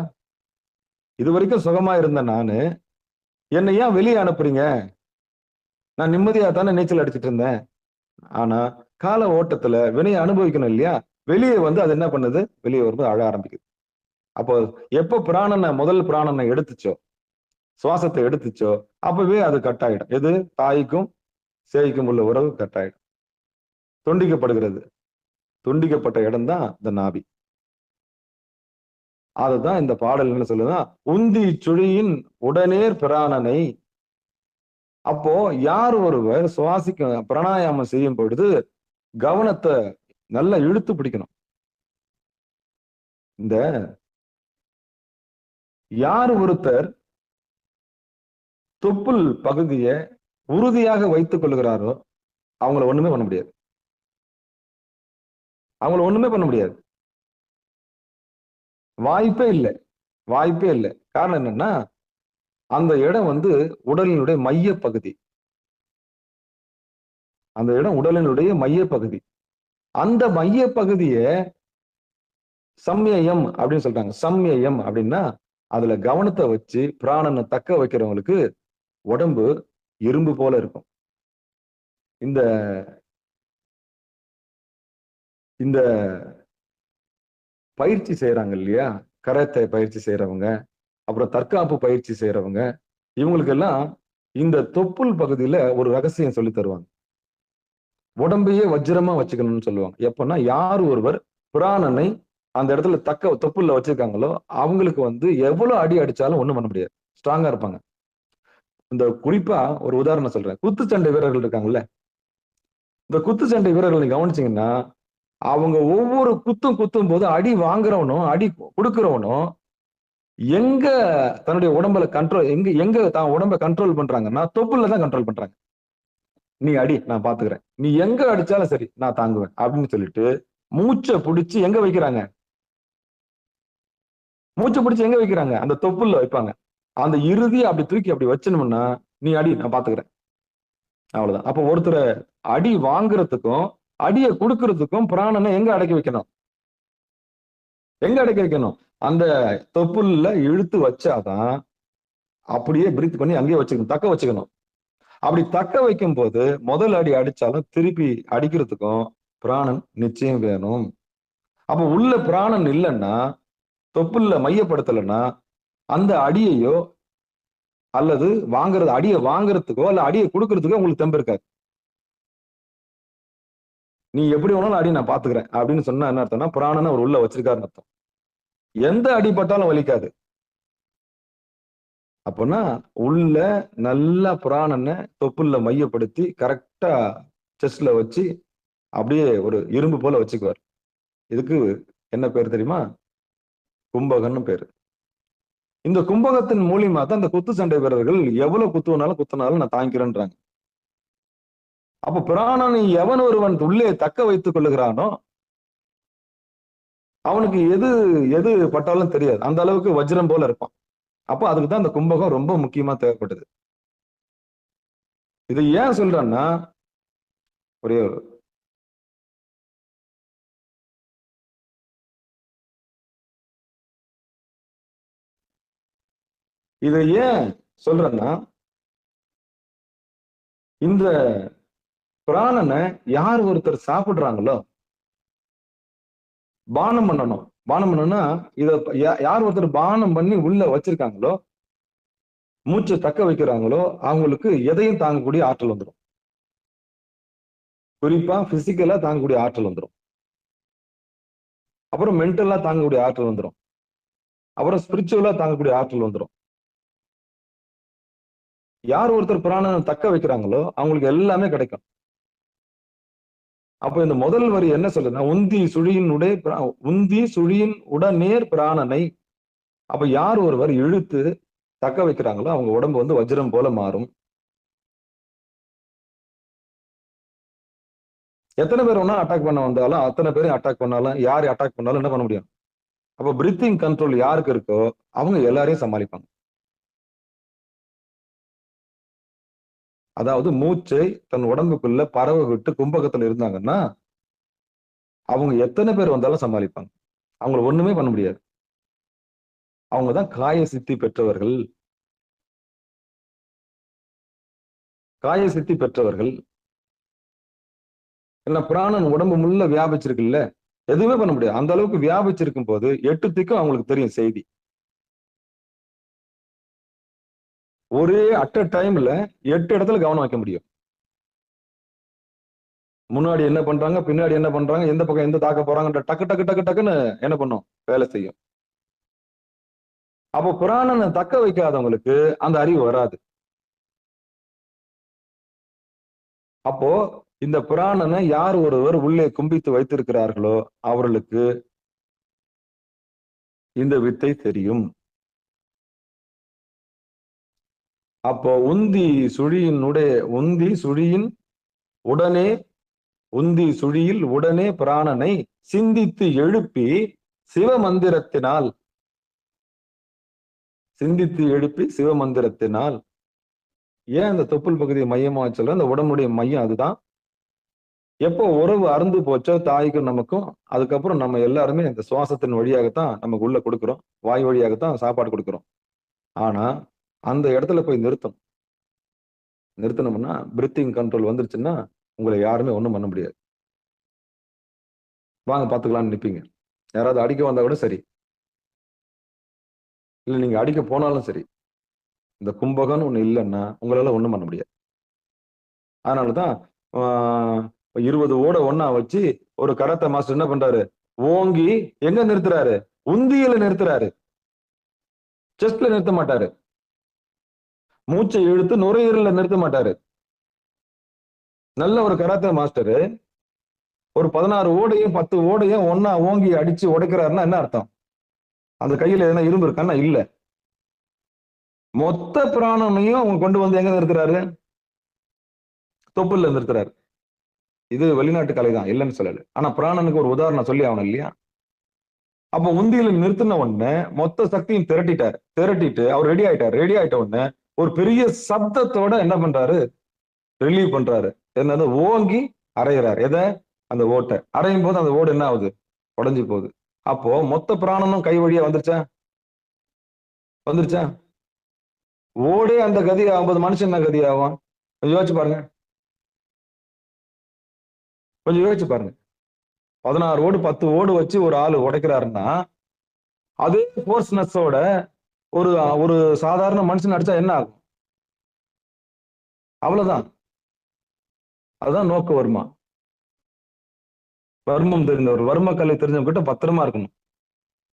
இது வரைக்கும் சுகமா இருந்த நானு என்னை ஏன் வெளியே அனுப்புறீங்க? நான் நிம்மதியா தானே நீச்சல் அடிச்சிட்டு இருந்தேன். ஆனா கால ஓட்டத்துல வினையை அனுபவிக்கணும் இல்லையா? வெளியே வந்து அது என்ன பண்ணுது, வெளியே வரும்போது அழ ஆரம்பிக்குது. அப்போ எப்போ முதல் பிராணனை எடுத்துச்சோ, சுவாசத்தை எடுத்துச்சோ, அப்பவே அது கட் ஆயிடும். எது? தாய்க்கும் சேய்க்கும் உள்ள உறவு கட் ஆயிடும், துண்டிக்கப்படுகிறது. துண்டிக்கப்பட்ட இடம் தான் இந்த நாபி. அதுதான் இந்த பாடல் என்ன சொல்லுதுன்னா, உந்தி சுழியின் உடனேர் பிராணனை. அப்போ யார் ஒருவர் சுவாசிக்க பிராணாயாமம் செய்யும் பொழுது கவனத்தை நல்லா இழுத்து பிடிக்கணும். இந்த யார் ஒருத்தர் தொப்புள் பகுதியை உறுதியாக வைத்துக் கொள்கிறாரோ அவங்கள ஒண்ணுமே பண்ண முடியாது. அவங்கள ஒண்ணுமே பண்ண முடியாது. வாய்ப்பே இல்லை, வாய்ப்பே இல்லை. காரணம் என்னன்னா, அந்த இடம் வந்து உடலினுடைய மைய பகுதி. அந்த இடம் உடலினுடைய மைய பகுதி. அந்த மைய பகுதியை சம்யயம் அப்படின்னு சொல்றாங்க. சம்யயம் அப்படின்னா அதுல கவனத்தை வச்சு பிராணனை தக்க வைக்கிறவங்களுக்கு உடம்பு இரும்பு போல இருக்கும். இந்த இந்த பயிற்சி செய்யறாங்க இல்லையா, கராத்தே பயிற்சி செய்யறவங்க, அப்புறம் தற்காப்பு பயிற்சி செய்யறவங்க, இவங்களுக்கு எல்லாம் இந்த தொப்புள் பகுதியில ஒரு ரகசியம் சொல்லி தருவாங்க. உடம்பையே வஜ்ரமா வச்சுக்கணும்னு சொல்லுவாங்க. எப்பன்னா யார் ஒருவர் பிராணனை அந்த இடத்துல தொப்புள்ள வச்சிருக்காங்களோ அவங்களுக்கு வந்து எவ்வளவு அடி அடிச்சாலும் ஒண்ணும் பண்ண முடியாது, ஸ்ட்ராங்கா இருப்பாங்க. இந்த குறிப்பா ஒரு உதாரணம் சொல்றேன். குத்துச்சண்டை வீரர்கள் இருக்காங்கல்ல, இந்த குத்துச்சண்டை வீரர்களை கவனிச்சீங்கன்னா அவங்க ஒவ்வொரு குத்தும் போது அடி வாங்குறவனும் அடி கொடுக்கிறவனும் எங்க தன்னுடைய உடம்புல கண்ட்ரோல் எங்க தான் உடம்ப கண்ட்ரோல் பண்றாங்கன்னா தொப்புல தான் கண்ட்ரோல் பண்றாங்க. நீ அடி, நான் பாத்துக்கிறேன், நீ எங்க அடிச்சாலும் சரி நான் தாங்குவேன் அப்படின்னு சொல்லிட்டு மூச்சை பிடிச்சி எங்க வைக்கிறாங்க, மூச்சை பிடிச்சி எங்க வைக்கிறாங்க, அந்த தொப்புல வைப்பாங்க. அந்த இறுதியை அப்படி தூக்கி அப்படி வச்சணும்னா நீ அடி, நான் பாத்துக்கிறேன், அவ்வளவுதான். அப்ப ஒருத்தரை அடி வாங்குறதுக்கும் அடியை கொடுக்கறதுக்கும் பிராணனை எங்க அடக்கி வைக்கணும், எங்க அடக்கி வைக்கணும், அந்த தொப்புள்ள இழுத்து வச்சாதான் அப்படியே பிரீத் பண்ணி அங்கேயே வச்சுக்கணும், தக்க வச்சுக்கணும். அப்படி தக்க வைக்கும் போது முதல் அடி அடிச்சாலும் திருப்பி அடிக்கிறதுக்கும் பிராணன் நிச்சயம் வேணும். அப்ப உள்ள பிராணன் இல்லைன்னா, தொப்புள்ள மையப்படுத்தலைன்னா அந்த அடியையோ அல்லது அடியை வாங்குறதுக்கோ அல்ல அடியை கொடுக்கறதுக்கோ உங்களுக்கு தெம்பு இருக்காது. நீ எப்படி வேணாலும் அடி, நான் பாத்துக்கிறேன் அப்படின்னு சொன்னா என்ன அர்த்தம்னா பிராணனை அவர் உள்ள வச்சிருக்காருன்னு அர்த்தம். எந்த அடிபட்டாலும் வலிக்காது. அப்போனா உள்ள நல்ல பிராணனை தொப்புள்ள மையப்படுத்தி கரெக்டா செஸ்ட்ல வச்சு அப்படியே ஒரு இரும்பு போல வச்சுக்குவார். இதுக்கு என்ன பேர் தெரியுமா? கும்பகன்னு பேரு. இந்த கும்பகத்தின் மூலியமா தான் இந்த குத்து சண்டை வீரர்கள் எவ்வளவு குத்துனாலும் நான் தாங்கிக்கிறேன்றாங்க. அப்ப பிராணனை எவன் ஒருவன் உள்ளே தக்க வைத்துக் கொள்ளுகிறானோ அவனுக்கு எது எது பட்டாலும் தெரியாது, அந்த அளவுக்கு வஜ்ரம் போல இருப்பான். அப்ப அதுக்கு தான் இந்த கும்பகம் ரொம்ப முக்கியமா தேவைப்பட்டது. இது ஏன் சொல்றேன்னா, ஒரே இதை ஏன் சொல்றேன்னா, இந்த பிராணனை யார் ஒருத்தர் சாப்பிடுறாங்களோ பானம் பண்ணணும். பானம் பண்ணணும்னா இத யார் ஒருத்தர் பானம் பண்ணி உள்ள வச்சிருக்காங்களோ, மூச்சை தக்க வைக்கிறாங்களோ அவங்களுக்கு எதையும் தாங்கக்கூடிய ஆற்றல் வந்துடும். குறிப்பா பிசிக்கலா தாங்கக்கூடிய ஆற்றல் வந்துடும், அப்புறம் மென்டலா தாங்கக்கூடிய ஆற்றல் வந்துடும், அப்புறம் ஸ்பிரிச்சுவலா தாங்கக்கூடிய ஆற்றல் வந்துடும். யார் ஒருத்தர் பிராணனை தக்க வைக்கிறாங்களோ அவங்களுக்கு எல்லாமே கிடைக்கும். அப்ப இந்த முதல் வரி என்ன சொல்லுதுன்னா, உந்தி சுழியின் உடனேர் பிராணனை. அப்ப யார் ஒருவர் இழுத்து தக்க வைக்கிறாங்களோ அவங்க உடம்பு வந்து வஜ்ரம் போல மாறும். எத்தனை பேர் ஒன்னா அட்டாக் பண்ண வந்தாலும் அத்தனை பேரையும் அட்டாக் பண்ணாலும் யாரை அட்டாக் பண்ணாலும் என்ன பண்ண முடியும்? அப்ப பிரீத்திங் கண்ட்ரோல் யாருக்கு இருக்கோ அவங்க எல்லாரையும் சமாளிப்பாங்க. அதாவது மூச்சை தன் உடம்புக்குள்ள பரவ விட்டு கும்பகத்துல இருந்தாங்கன்னா அவங்க எத்தனை பேர் வந்தாலும் சமாளிப்பாங்க, அவங்கள ஒண்ணுமே பண்ண முடியாது. அவங்கதான் காய சித்தி பெற்றவர்கள். காய சித்தி பெற்றவர்கள் என்ன, பிராணன் உடம்பு முள்ள வியாபிச்சிருக்குல்ல, எதுவுமே பண்ண முடியாது. அந்த அளவுக்கு வியாபிச்சிருக்கும் போது 8 திக்கும் அவங்களுக்கு தெரியும் செய்தி. ஒரே அட் அ டைம்ல 8 இடத்துல கவனம் வைக்க முடியும். முன்னாடி என்ன பண்றாங்க, பின்னாடி என்ன பண்றாங்க, எந்த பக்கம் எந்த தாக்க போறாங்கன்ற டக்கு டக்கு டக்கு டக்குன்னு என்ன பண்ணும், வேலை செய்யும். அப்போ புராணனை தக்க வைக்காதவங்களுக்கு அந்த அறிவு வராது. அப்போ இந்த புராணனை யார் ஒருவர் உள்ளே கும்பித்து வைத்திருக்கிறார்களோ அவர்களுக்கு இந்த வித்தை தெரியும். அப்போ உந்தி சுழியின் உடனே பிராணனை சிந்தித்து எழுப்பி சிவமந்திரத்தினால் ஏன் அந்த தொப்புள் பகுதியை மையமா சொல்ற, அந்த உடம்புடைய மையம் அதுதான். எப்போ உறவு அறுந்து போச்சோ தாய்க்கும் நமக்கும், அதுக்கப்புறம் நம்ம எல்லாருமே இந்த சுவாசத்தின் வழியாகத்தான் நமக்கு உள்ள கொடுக்கிறோம், வாய் வழியாகத்தான் சாப்பாடு கொடுக்கிறோம். ஆனா அந்த இடத்துல போய் நிறுத்தணும்னா பிரீத்திங் கண்ட்ரோல் வந்துருச்சுன்னா உங்களை யாருமே ஒண்ணும் பண்ண முடியாது. வாங்க பாத்துக்கலாம்னு நினைப்பீங்க. யாராவது அடிக்க வந்தா கூட சரி, இல்ல நீங்க அடிக்க போனாலும் சரி, இந்த கும்பகம்னு ஒண்ணு இல்லைன்னா உங்களால ஒண்ணும் பண்ண முடியாது. அதனாலதான் 20 ஓட ஒண்ணா வச்சு ஒரு கராத்தே மாஸ்டர் என்ன பண்றாரு, ஓங்கி எங்க நிறுத்துறாரு, உந்தியில நிறுத்துறாரு, செஸ்ட்ல நிறுத்த மாட்டாரு, மூச்சை இழுத்து நுரையீரல நிறுத்த மாட்டாரு. நல்ல ஒரு கராத்தே மாஸ்டரு ஒரு 16 ஓடையும் 10 ஓடையும் ஒன்னா ஓங்கி அடிச்சு உடைக்கிறாருன்னா என்ன அர்த்தம், அந்த கையில எதனா இரும்பு இருக்கான்னா இல்ல. மொத்த பிராணனையும் அவங்க கொண்டு வந்து எங்க நிறுத்துறாரு, தொப்புல நிறுத்துறாரு. இது வெளிநாட்டு கலை தான், இல்லைன்னு சொல்லல. ஆனா பிராணனுக்கு ஒரு உதாரணம் சொல்லி ஆகணும் இல்லையா? அப்ப உந்தியில நிறுத்தின உடனே மொத்த சக்தியும் திரட்டிட்டு அவர் ரெடி ஆயிட்ட உடனே ஒரு பெரிய சப்தத்தோட என்ன பண்றாரு, ரிலீவ் பண்றாரு. என்னது, ஓங்கி அரைகிறார். எதை, அந்த ஓட்டை அரையும் போது அந்த ஓடு என்ன ஆகுது, உடஞ்சி போகுது. அப்போ மொத்த பிராணனும் கை வழியா வந்துருச்சா? ஓடே அந்த கதி ஆகும்போது மனுஷன் என்ன கதி ஆகும், கொஞ்சம் யோசிச்சு பாருங்க. 16 ஓடு 10 ஓடு வச்சு ஒரு ஆளு உடைக்கிறாருன்னா அதே போர்ஸ்னஸோட ஒரு சாதாரண மனுஷன் அடிச்சா என்ன ஆகும், அவ்வளவுதான். அதுதான் நோக்க வர்மம் தெரிஞ்சவர், வர்ம கலை தெரிஞ்சவங்க கிட்ட பத்திரமா இருக்கணும்.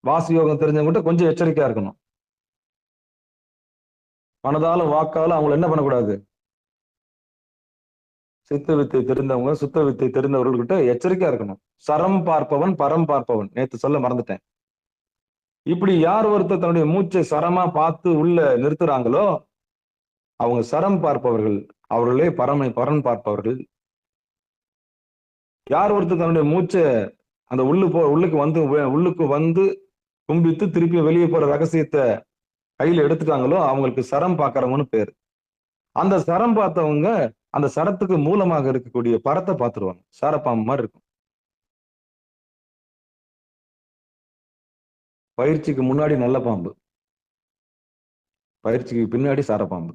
வாசி யோகம் தெரிஞ்சவங்க கிட்ட கொஞ்சம் எச்சரிக்கையா இருக்கணும். மனதாலும் வாக்காலும் அவங்களை என்ன பண்ணக்கூடாது, சித்த வித்தை தெரிந்தவங்க சுத்த வித்தை தெரிந்தவர்கள்கிட்ட எச்சரிக்கையா இருக்கணும். சரம் பார்ப்பவன் பரம் பார்ப்பவன், நேத்து சொல்ல மறந்துட்டேன். இப்படி யார் ஒருத்தர் தன்னுடைய மூச்சை சரமா பார்த்து உள்ள நிறுத்துறாங்களோ அவங்க சரம் பார்ப்பவர்கள், அவர்களே பரம் பார்ப்பவர்கள். யார் ஒருத்தர் தன்னுடைய மூச்சை அந்த உள்ளுக்கு வந்து கும்பித்து திருப்பி வெளியே போற ரகசியத்தை கையில எடுத்துட்டாங்களோ அவங்களுக்கு சரம் பார்க்கறவங்கன்னு பேரு. அந்த சரம் பார்த்தவங்க அந்த சரத்துக்கு மூலமாக இருக்கக்கூடிய பரத்தை பார்த்துருவாங்க. சாரப்பாம்பு மாதிரி இருக்கும். பயிற்சிக்கு முன்னாடி நல்ல பாம்பு, பயிற்சிக்கு பின்னாடி சாரப்பாம்பு.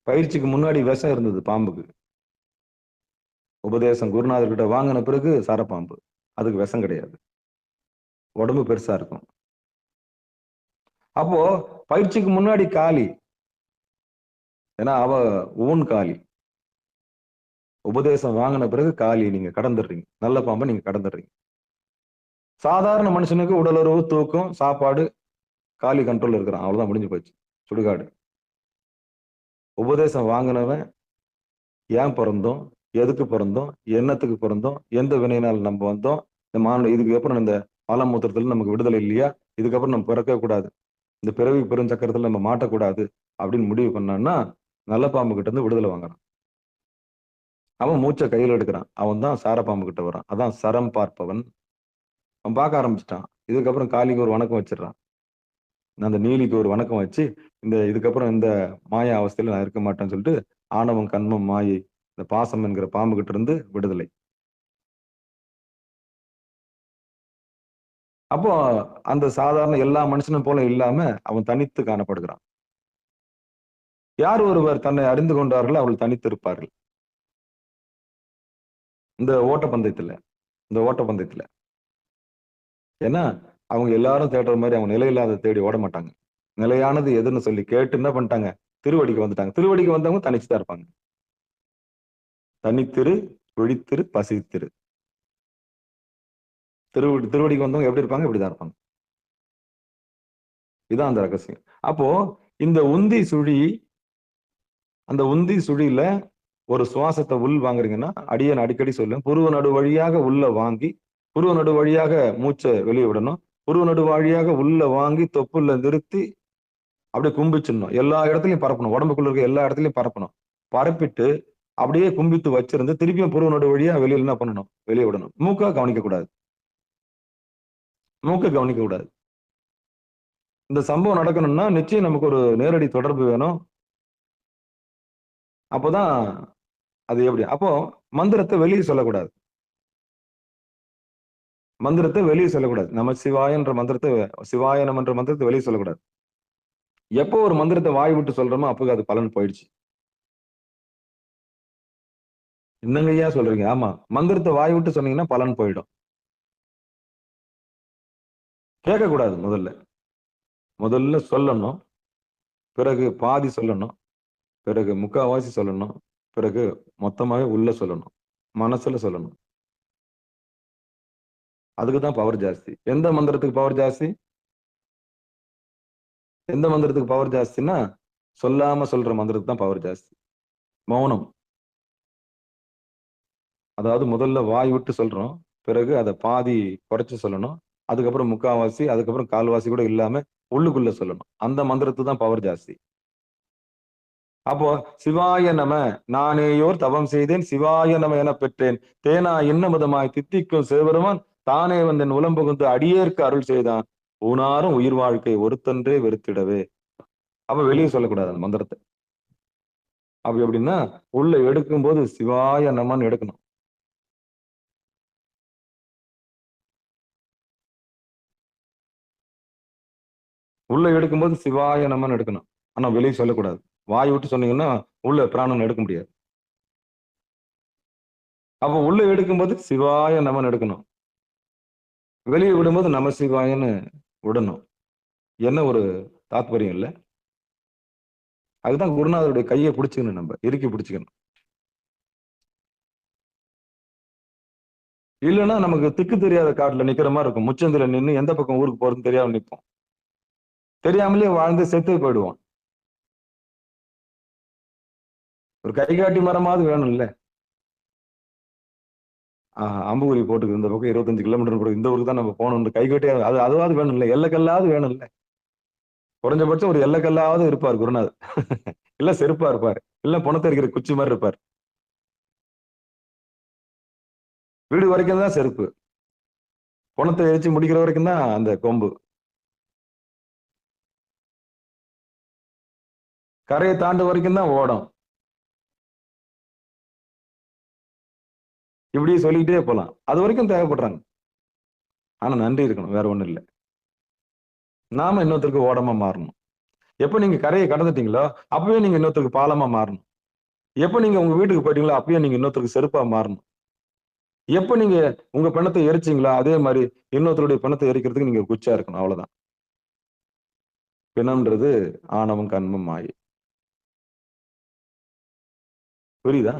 பயிற்சிக்கு முன்னாடி விஷம் இருந்தது பாம்புக்கு, உபதேசம் குருநாதர்கிட்ட வாங்கின பிறகு சாரப்பாம்பு. அதுக்கு விஷம் கிடையாது, உடம்பு பெருசா இருக்கும். அப்போ பயிற்சிக்கு முன்னாடி காளி, ஏன்னா அவ ஊன் காளி. உபதேசம் வாங்கின பிறகு காளி நீங்க கடந்துடுறீங்க, நல்ல பாம்பை நீங்க கடந்துடுறீங்க. சாதாரண மனுஷனுக்கு உடலுறவு, தூக்கம், சாப்பாடு, காளி கண்ட்ரோல் இருக்கிறான், அவ்வளவுதான், முடிஞ்சு போச்சு, சுடுகாடு. உபதேசம் வாங்கினவன் ஏன் பிறந்தோம், எதுக்கு பிறந்தோம், என்னத்துக்கு பிறந்தோம், எந்த வினையினால் நம்ம வந்தோம், இந்த இதுக்கு அப்புறம் இந்த மலமூத்திரத்துல நமக்கு விடுதலை இல்லையா, இதுக்கப்புறம் நம்ம பிறக்க கூடாது, இந்த பிறவி பெருஞ்சக்கரத்துல நம்ம மாட்டக்கூடாது அப்படின்னு முடிவு பண்ணான்னா நல்ல பாம்பு கிட்ட இருந்து விடுதலை வாங்குறான். அவன் மூச்சை கையில் எடுக்கிறான், அவன் தான் சாரப்பாம்பு கிட்ட வரான். அதான் சரம் பார்ப்பவன். அவன் பார்க்க ஆரம்பிச்சிட்டான். இதுக்கப்புறம் காளிக்கு ஒரு வணக்கம் வச்சிடறான், அந்த நீலிக்கு ஒரு வணக்கம் வச்சு இதுக்கப்புறம் இந்த மாயா அவஸ்தையில நான் இருக்க மாட்டேன்னு சொல்லிட்டு ஆணவம், கண்மம், மாயை, இந்த பாசம் என்கிற பாம்பு கிட்ட இருந்து விடுதலை. அப்போ அந்த சாதாரண எல்லா மனுஷனும் போல இல்லாம அவன் தனித்து காணப்படுகிறான். யார் ஒருவர் தன்னை அறிந்து கொண்டார்களோ அவர்கள் தனித்து இருப்பார்கள். இந்த ஓட்டப்பந்தயத்துல ஏன்னா அவங்க எல்லாரும் தேடுற மாதிரி அவங்க நிலையில்லாத தேடி ஓட மாட்டாங்க. நிலையானது எதுன்னு சொல்லி கேட்டு என்ன பண்ணிட்டாங்க, திருவடிக்கு வந்துட்டாங்க. திருவடிக்கு வந்தவங்க தனிச்சுதான் இருப்பாங்க. தனித்திரு, விழித்திரு, பசித்திரு. திருவடிக்கு வந்தவங்க எப்படி இருப்பாங்க, இப்படிதான் இருப்பாங்க. இதான் அந்த ரகசியம். அப்போ இந்த அந்த உந்தி சுழியில ஒரு சுவாசத்தை உள் வாங்குறீங்கன்னா, அடியன் அடிக்கடி சொல்லுவேன், புருவ நடு வழியாக உள்ள வாங்கி, புருவ நடு வழியாக மூச்சை வெளியே விடணும். புருவ நடு வழியாக உள்ள வாங்கி தொப்புல நிறுத்தி அப்படியே கும்பிச்சிடணும். எல்லா இடத்துலயும் பரப்பணும். உடம்புக்குள்ள இருக்க எல்லா இடத்துலயும் பரப்பணும். பரப்பிட்டு அப்படியே கும்பித்து வச்சிருந்து திருப்பியும் புருவ நடு வழியா வெளியில என்ன பண்ணணும், வெளியே விடணும். மூக்க கவனிக்க கூடாது. இந்த சம்பவம் நடக்கணும்னா நிச்சயம் நமக்கு ஒரு நேரடி தொடர்பு வேணும். அப்போதான் அது எப்படி. அப்போ மந்திரத்தை வெளியே சொல்லக்கூடாது. நம்ம சிவாயன்ற மந்திரத்தை, சிவாயனம் என்ற மந்திரத்தை வெளியே சொல்லக்கூடாது. எப்போ ஒரு மந்திரத்தை வாய் விட்டு சொல்றோமோ அப்போ அது பலன் போயிடுச்சு. என்னங்க ஐயா சொல்றீங்க? ஆமா, மந்திரத்தை வாய் விட்டு சொன்னீங்கன்னா பலன் போயிடும். கேட்கக்கூடாது. முதல்ல சொல்லணும், பிறகு பாதி சொல்லணும், பிறகு முக்காவாசி சொல்லணும், பிறகு மொத்தமாவே உள்ள சொல்லணும், மனசுல சொல்லணும். அதுக்குதான் பவர் ஜாஸ்தி. எந்த மந்திரத்துக்கு பவர் ஜாஸ்தின்னா சொல்லாம சொல்ற மந்திரத்துக்கு தான் பவர் ஜாஸ்தி. மௌனம். அதாவது முதல்ல வாய் விட்டு சொல்றோம், பிறகு அதை பாதி குறைச்சு சொல்லணும், அதுக்கப்புறம் முக்காவாசி, அதுக்கப்புறம் கால்வாசி கூட இல்லாம உள்ளுக்குள்ள சொல்லணும். அந்த மந்திரத்துக்கு தான் பவர் ஜாஸ்தி. அப்போ சிவாய நம, நானேயோர் தவம் செய்தேன், சிவாய நம என பெற்றேன், தேனா இன்னமுதமாய் தித்திக்கும் சிவபெருமான் தானே வந்தன் உலம்புகுந்து அடியேற்கு அருள் செய்தான், ஊனாரும் உயிர் வாழ்க்கை ஒருத்தன்றே வெறுத்திடவே. அப்ப வெளியே சொல்லக்கூடாது அந்த மந்திரத்தை. அப்படி எப்படின்னா உள்ள எடுக்கும் போது சிவாய நமன்னு எடுக்கணும். உள்ள எடுக்கும்போது சிவாய நமன்னு எடுக்கணும். ஆனா வெளியே சொல்லக்கூடாது. வாய் விட்டு சொன்னீங்கன்னா உள்ள பிராணன் எடுக்க முடியாது. அப்ப உள்ள எடுக்கும்போது சிவாய நமன் எடுக்கணும், வெளியே விடும்போது நம சிவாயன்னு விடணும். என்ன ஒரு தாத்பரியம் இல்ல? அதுதான் குருநாதருடைய கையை பிடிச்சுக்கணும், நம்ம இறுக்கி பிடிச்சுக்கணும். இல்லைன்னா நமக்கு திக்கு தெரியாத காட்டுல நிக்கிற மாதிரி இருக்கும். முச்சந்தில நின்று எந்த பக்கம் ஊருக்கு போறதுன்னு தெரியாம நிற்போம். தெரியாமலே வாழ்ந்து செத்து போயிடுவோம். ஒரு கைகாட்டி மரமாவது வேணும் இல்ல? அம்புகுறி போட்டுக்கு இந்த பக்கம் 25 கிலோமீட்டர் கூட இந்த ஊருக்கு தான் நம்ம போகணும். கைகாட்டி அதுவாது வேணும் இல்ல? எல்லைக்கல்லாவது வேணும் இல்ல? குறைஞ்சபட்சம் ஒரு எல்லைக்கல்லாவது இருப்பார் குருநாதர். இல்ல செருப்பா இருப்பார், இல்ல பணத்தை இருக்கிற குச்சி மாதிரி இருப்பார். வீடு வரைக்கும் தான் செருப்பு, பணத்தை எரிச்சு முடிக்கிற வரைக்கும் தான் அந்த கொம்பு. கரையை தாண்டு வரைக்கும் தான் ஓடும். இப்படியே சொல்லிக்கிட்டே போலாம். அது வரைக்கும் தேவைப்படுறாங்க. ஆனா நன்றி இருக்கணும், வேற ஒண்ணும் இல்லை. நாம இன்னொருத்தருக்கு ஓடமா மாறணும். எப்ப நீங்க கரையை கடந்துட்டீங்களோ அப்பவே நீங்க இன்னொருத்தருக்கு பாலமா மாறணும். எப்ப நீங்க உங்க வீட்டுக்கு போயிட்டீங்களோ அப்பயே நீங்க இன்னொருத்தருக்கு செருப்பா மாறணும். எப்ப நீங்க உங்க பணத்தை எரிச்சிங்களோ அதே மாதிரி இன்னொருத்தருடைய பணத்தை எரிக்கிறதுக்கு நீங்க குச்சா இருக்கணும். அவ்வளவுதான். பிணம்ன்றது ஆணவம், கண்மம், மாயை. புரியுதா?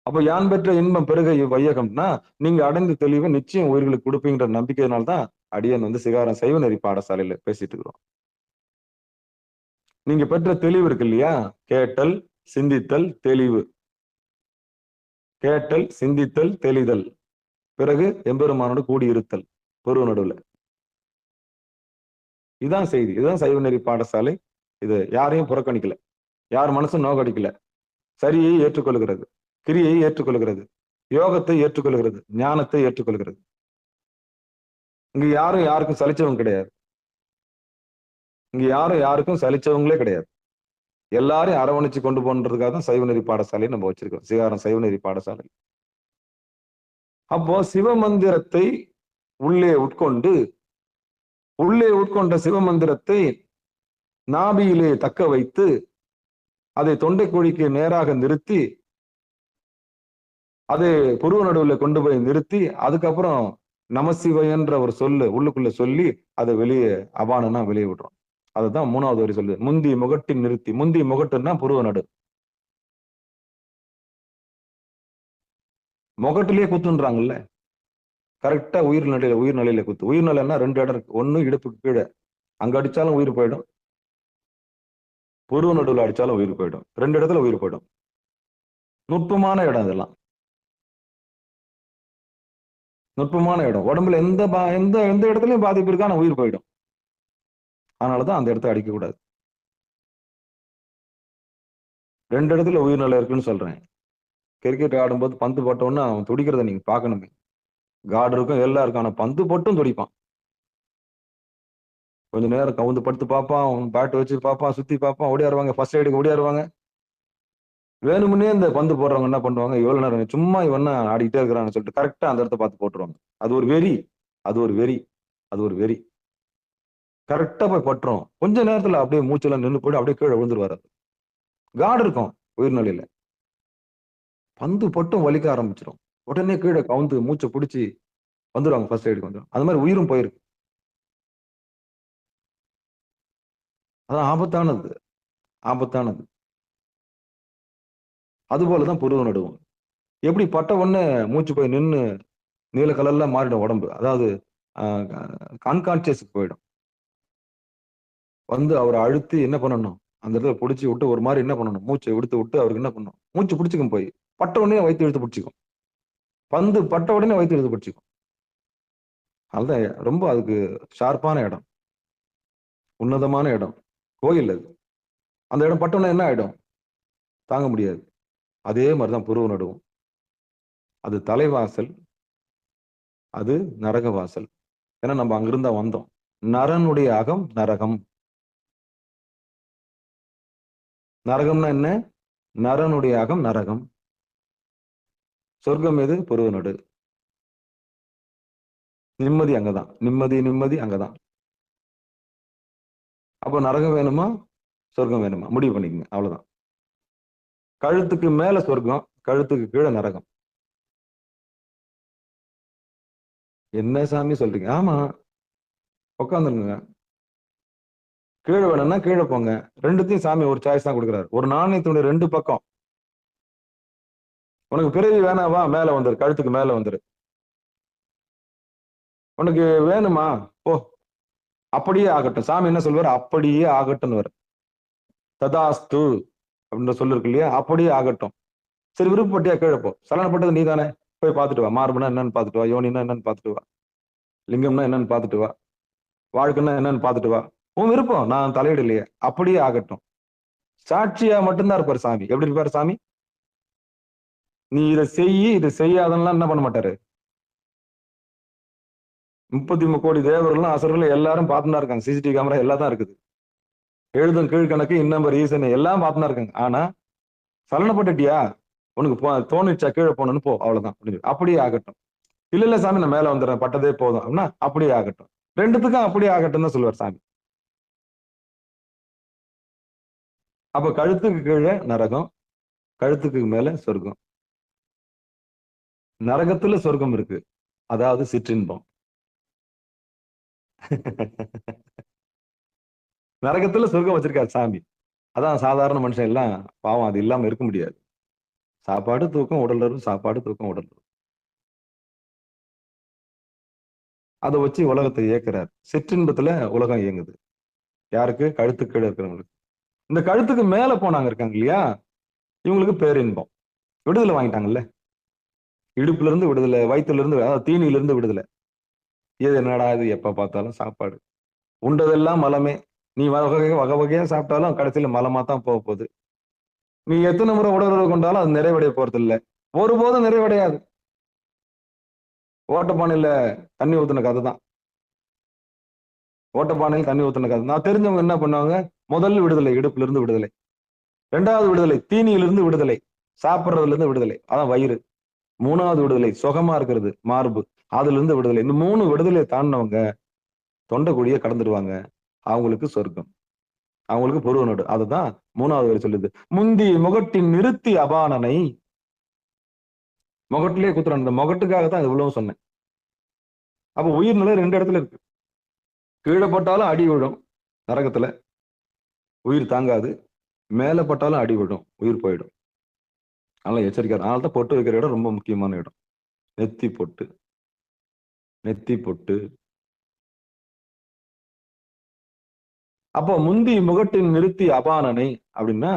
அப்ப யான் பெற்ற இன்பம் பெருக வையகம்னா நீங்க அடைந்த தெளிவை நிச்சயம் உயிர்களுக்கு கொடுப்பீங்கிற நம்பிக்கையினால்தான் அடியன் சிகாரம் சைவ நெறி பாடசாலையில பேசிட்டு இருக்கிறோம். நீங்க பெற்ற தெளிவு இருக்கு இல்லையா? கேட்டல், சிந்தித்தல், தெளிவு. கேட்டல், சிந்தித்தல், தெளிதல், பிறகு எம்பெருமானோடு கூடியிருத்தல் பொருவ நடுவுல. இதுதான் செய்தி. இதுதான் சைவ நெறி பாடசாலை. இது யாரையும் புறக்கணிக்கல, யார் மனசும் நோக்கடிக்கல. சரியை ஏற்றுக்கொள்கிறது, கிரியை ஏற்றுக்கொள்கிறது, யோகத்தை ஏற்றுக்கொள்கிறது, ஞானத்தை ஏற்றுக்கொள்கிறது. இங்க யாரும் யாருக்கும் சலிச்சவங்க கிடையாது. இங்க யாரும் யாருக்கும் சலிச்சவங்களே கிடையாது. எல்லாரையும் அரவணைச்சு கொண்டு போன்றதுக்காக தான் சைவ நெறி பாடசாலையை நம்ம வச்சிருக்கோம், சிகாரம் சைவ நெறி பாடசாலை. அப்போ சிவமந்திரத்தை உள்ளே உட்கொண்ட சிவமந்திரத்தை நாபியிலே தக்க வைத்து அதை தொண்டை குழிக்கு நேராக நிறுத்தி அது புருவ நடுவுல கொண்டு போய் நிறுத்தி அதுக்கப்புறம் நமசிவயன்ற ஒரு சொல்லு உள்ளுக்குள்ள சொல்லி அதை வெளியே அபானனா வெளியே விடுறோம். அதுதான் 3வது வரி சொல்லுது. முந்தி முகட்டின் நிறுத்தி. முந்தி முகட்டுன்னா புருவ நடு. முகட்டிலேயே குத்துன்றாங்கல்ல, கரெக்டா உயிர் நிலையில குத்து. உயிர் நிலைன்னா 2 இடம் இருக்கு. ஒண்ணு இடுப்புக்கு கீழே, அங்க அடிச்சாலும் உயிர் போயிடும். புருவ நடுவுல அடிச்சாலும் உயிர் போயிடும். 2 இடத்துல உயிர் போயிடும். நுட்பமான இடம் இதெல்லாம். நுட்பமான இடம். உடம்புல எந்த எந்த இடத்துலயும் பாதிப்பு இருக்கா, ஆனா உயிர் போயிடும். அதனாலதான் அந்த இடத்த அடிக்க கூடாது. 2 இடத்துல உயிர் நிலை இருக்குன்னு சொல்றேன். கிரிக்கெட் ஆடும்போது பந்து போட்டோன்னு அவன் துடிக்கிறத நீங்க பாக்கணுமே. கார்டு இருக்கும், எல்லாம் இருக்கும், ஆனா பந்து போட்டும் துடிப்பான். கொஞ்ச நேரம் கவுந்து படுத்து பார்ப்பான், அவன் பேட் வச்சு பார்ப்பான், சுத்தி பார்ப்பான், ஓடியாருவாங்க, ஃபர்ஸ்ட் எய்டுக்கு ஓடியாருவாங்க. வேணுமுன்னே இந்த பந்து போடுறவங்க என்ன பண்ணுவாங்க, எவ்வளவு நேரம் சும்மா இவன் ஆடிக்கிட்டே இருக்கிறான்னு சொல்லிட்டு கரெக்டா அந்த இடத்த பார்த்து போட்டுருவாங்க. அது ஒரு வெறி, அது ஒரு வெறி, அது ஒரு வெறி. கரெக்டா போய் பட்டுரும். கொஞ்ச நேரத்துல அப்படியே மூச்செல்லாம் நின்று போயிட்டு அப்படியே கீழே விழுந்துருவாரு. கார்டு இருக்கும் உயிர்நிலையில. பந்து பட்டும் வலிக்க ஆரம்பிச்சிடும். உடனே கீழே கவுந்து மூச்சை பிடிச்சி வந்துருவாங்க, ஃபர்ஸ்ட் எய்டுக்கு வந்துடும். அது மாதிரி உயிரும் போயிருக்கு. அதான் ஆபத்தானது, ஆபத்தானது. அது போலதான் புருவ நடுவும். எப்படி பட்ட உடனே மூச்சு போய் நின்று நீல கலர்ல மாறிடும் உடம்பு. அதாவது அன்கான்சியஸுக்கு போயிடும். வந்து அவரை அழுத்தி என்ன பண்ணணும், அந்த இடத்துல பிடிச்சி விட்டு ஒரு மாதிரி என்ன பண்ணணும், மூச்சை விடுத்து விட்டு அவருக்கு என்ன பண்ணணும், மூச்சு பிடிச்சிக்கும். போய் பட்ட உடனே வயிற்று இழுத்து பிடிச்சிக்கும். பந்து பட்ட உடனே வயிற்று இழுத்து பிடிச்சிக்கும். அதுதான் ரொம்ப அதுக்கு ஷார்ப்பான இடம், உன்னதமான இடம், கோயில் அது. அந்த இடம் பட்டோன்னா என்ன ஆயிடும், தாங்க முடியாது. அதே மாதிரிதான் புருவ நடுவும். அது தலைவாசல், அது நரக வாசல். ஏன்னா நம்ம அங்கிருந்தா வந்தோம். நரனுடைய அகம் நரகம். நரகம்னா என்ன, நரனுடைய அகம் நரகம். சொர்க்கம் எது, புருவ நடு. நிம்மதி அங்கதான், நிம்மதி நிம்மதி அங்கதான். அப்போ நரகம் வேணுமா சொர்க்கம் வேணுமா முடிவு பண்ணிக்கங்க, அவ்வளவுதான். கழுத்துக்கு மேல சொர்க்கம், கழுத்துக்கு கீழே நரகம். என்ன சாமி சொல்றீங்க? ஆமா, உட்காந்துருங்க. கீழே வேணும்னா கீழே போங்க. ரெண்டுத்தையும் சாமி ஒரு சாய்ஸ் தான் கொடுக்குறாரு. ஒரு நாணயத்தினுடைய 2 பக்கம். உனக்கு பிறவி வேணாவா, மேல வந்துரு, கழுத்துக்கு மேல வந்துரு. உனக்கு வேணுமா போ, அப்படியே ஆகட்டும். சாமி என்ன சொல்வாரு, அப்படியே ஆகட்டும் வர. ததாஸ்து அப்படின்னு சொல்லு இருக்கு இல்லையா, அப்படியே ஆகட்டும். சரி, விருப்பப்பட்டியா கீழே போ. சலனப்பட்டது நீ தானே, போய் பார்த்துட்டு வா. மார்புனா என்னன்னு பார்த்துட்டு வா, யோனினா என்னன்னு பார்த்துட்டு வா, லிங்கம்னா என்னன்னு பார்த்துட்டு வா, வாழ்க்கைன்னா என்னன்னு பார்த்துட்டு வா. உன் விருப்பம், நான் தலையிடலையே. அப்படியே ஆகட்டும். சாட்சியா மட்டும்தான் இருப்பாரு சாமி. எப்படி இருப்பாரு சாமி, நீ இதை செய்யி இதை செய்யாதெல்லாம் என்ன பண்ண மாட்டாரு. 33 கோடி தேவர்களும் அசுரர்களும் எல்லாரும் பார்த்துதான் இருக்காங்க. சிசிடிவி கேமரா எல்லாம் தான் இருக்குது. எழுதும் கீழ்கணக்கு இன்னம்பர் ஈசன் எல்லாம் பார்த்துதான் இருக்காங்க. ஆனா சலனப்பட்டுட்டியா, உனக்கு தோணுச்சா கீழே போகணும்னு போ, அவ்வளவுதான். அப்படியே ஆகட்டும். இல்ல இல்ல சாமி, நான் மேல வந்துடுறேன், பட்டதே போதும் அப்படின்னா அப்படியே ஆகட்டும். ரெண்டுத்துக்கும் அப்படியே ஆகட்டும் தான் சொல்லுவார் சாமி. அப்ப கழுத்துக்கு கீழே நரகம், கழுத்துக்கு மேல சொர்க்கம். நரகத்துல சொர்க்கம் இருக்கு, அதாவது சிற்றின்பம். நரகத்துல சொர்க்கம் வச்சிருக்காரு சாமி. அதான் சாதாரண மனுஷன் எல்லாம் பாவம், அது இல்லாம இருக்க முடியாது. சாப்பாடு தூக்கம் உடல் வரும், சாப்பாடு தூக்கம் உடல் வரும். அதை வச்சு உலகத்தை இயக்குறாரு. சிற்றின்பத்துல உலகம் இயங்குது. யாருக்கு, கழுத்துக்கு கீழே இருக்கிறவங்களுக்கு. இந்த கழுத்துக்கு மேல போனாங்க இருக்காங்க இல்லையா, இவங்களுக்கு பேரின்பம். விடுதலை வாங்கிட்டாங்கல்ல. இடுப்புல இருந்து விடுதலை, வயிற்றுல இருந்து, அதாவது தீனியில இருந்து விடுதலை. இது என்னடா இது, எப்ப பார்த்தாலும் சாப்பாடு, உண்டதெல்லாம் மலமே. நீ வகை வகையா சாப்பிட்டாலும் கடைசியில மலமா தான் போக போகுது. நீ எத்தனை முறை உடலுறவு கொண்டாலும் அது நிறைவடைய போறது இல்லை, ஒருபோதும் நிறைவடையாது. ஓட்டப்பானையில தண்ணி ஊத்துன கதை தான். ஓட்டப்பானையில் தண்ணி ஊத்துன கதை. நான் தெரிஞ்சவங்க என்ன பண்ணுவாங்க, முதல் விடுதலை இடுப்புல இருந்து விடுதலை, 2வது விடுதலை தீனியிலிருந்து விடுதலை, சாப்பிட்றதுல இருந்து விடுதலை, அதான் வயிறு. 3வது விடுதலை சுகமா இருக்கிறது, மார்பு, அதுல இருந்து விடுதலை. இந்த 3 விடுதலையை தாண்டினவங்க தொண்டைக்குழிய கடந்துடுவாங்க. அவங்களுக்கு சொர்க்கம், அவங்களுக்கு புருவ நடு. அதுதான் 3வது வரி சொல்லுது. முந்தி முகட்டின் நிறுத்தி அபானனை. முகட்டிலேயே குத்துறோம். இந்த முகட்டுக்காக தான் இவ்வளவு சொன்னேன். அப்ப உயிர் நிலை 2 இடத்துல இருக்கு. கீழே பட்டாலும் அடி விழும் நரகத்துல, உயிர் தாங்காது. மேல பட்டாலும் அடி விழும், உயிர் போயிடும். அதனால எச்சரிக்கை. அதனால தான் பொட்டு வைக்கிற இடம் ரொம்ப முக்கியமான இடம். நெத்தி பொட்டு, நெத்தி பொட்டு. அப்போ முந்தி முகட்டின் நிறுத்தி அபானனை அப்படின்னா,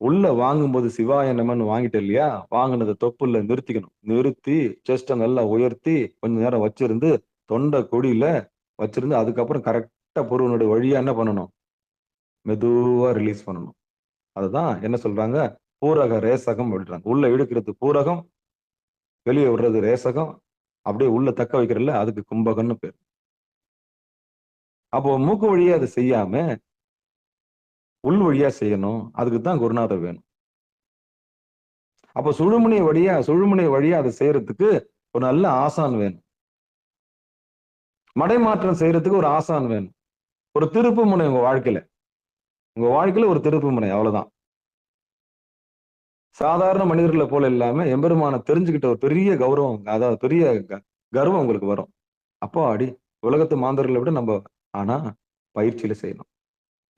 உள்ள வாங்கும்போது சிவாய நமன்னு வாங்கிட்டு இல்லையா, வாங்கினதை தொப்புல நிறுத்திக்கணும். நிறுத்தி செஸ்ட நல்லா உயர்த்தி கொஞ்ச நேரம் வச்சிருந்து தொண்டை கொடியில வச்சிருந்து அதுக்கப்புறம் கரெக்டா புருவனுடைய வழியா என்ன பண்ணணும், மெதுவா ரிலீஸ் பண்ணணும். அதுதான் என்ன சொல்றாங்க, பூரக ரேசகம் அப்படின்றாங்க. உள்ள இழுக்கிறது பூரகம், வெளியே விடுறது ரேசகம். அப்படியே உள்ள தக்க வைக்கிறதுல அதுக்கு கும்பகம்னு பேர். அப்போ மூக்கு வழியா அதை செய்யாம உள் வழியா செய்யணும். அதுக்கு தான் குருநாதர் வேணும். அப்போ சுழுமுனை வழியா அதை செய்யறதுக்கு ஒரு நல்ல ஆசான் வேணும். மடைமாற்றம் செய்யறதுக்கு ஒரு ஆசான் வேணும். ஒரு திருப்பு முனை உங்க வாழ்க்கையில ஒரு திருப்பு முனை, அவ்வளவுதான். சாதாரண மனிதர்களை போல இல்லாம எம்பெருமான தெரிஞ்சுக்கிட்ட ஒரு பெரிய கௌரவம், அதாவது பெரிய கர்வம் உங்களுக்கு வரும். அப்போ அடி உலகத்து மாந்தர்களை விட நம்ம, ஆனா பயிற்சியில செய்யணும்,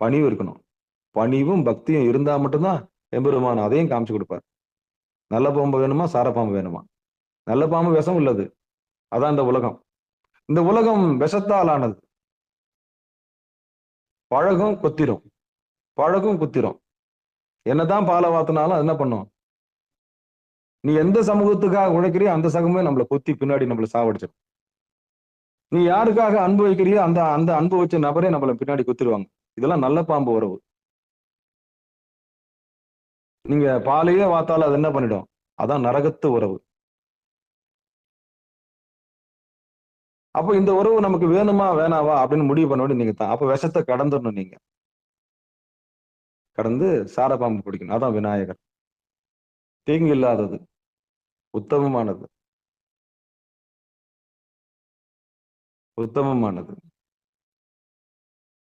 பணிவு இருக்கணும். பணிவும் பக்தியும் இருந்தா மட்டும்தான் எம்பெருமான அதையும் காமிச்சு கொடுப்பார். நல்ல பாம்பு வேணுமா, சார பாம்பு வேணுமா? நல்ல பாம்பு விஷம் உள்ளது, அதான் இந்த உலகம். இந்த உலகம் விஷத்தால் ஆனது. பழகும் குத்திரும். என்னதான் பாலை வாத்தினாலும் அது என்ன பண்ணும், நீ எந்த சமூகத்துக்காக உழைக்கிறியோ அந்த சமூகமே நம்மளை குத்தி பின்னாடி நம்மளை சாவடிச்சிடும். நீ யாருக்காக அன்பு வைக்கிறியோ அந்த அந்த அன்பு வச்ச நபரே நம்மளை பின்னாடி குத்திடுவாங்க. இதெல்லாம் நல்ல பாம்பு உறவு. நீங்க பாலையே வாத்தாலும் அது என்ன பண்ணிடும், அதான் நரகத்து உறவு. அப்போ இந்த உறவு நமக்கு வேணுமா வேணாவா அப்படின்னு முடிவு பண்ண வேண்டிய நீங்க தான். அப்ப விஷத்தை கடந்துடணும். நீங்க கடந்து சாரபாம்பு பிடிக்கணும். அதான் விநாயகர். தீங்கு இல்லாதது, உத்தமமானது.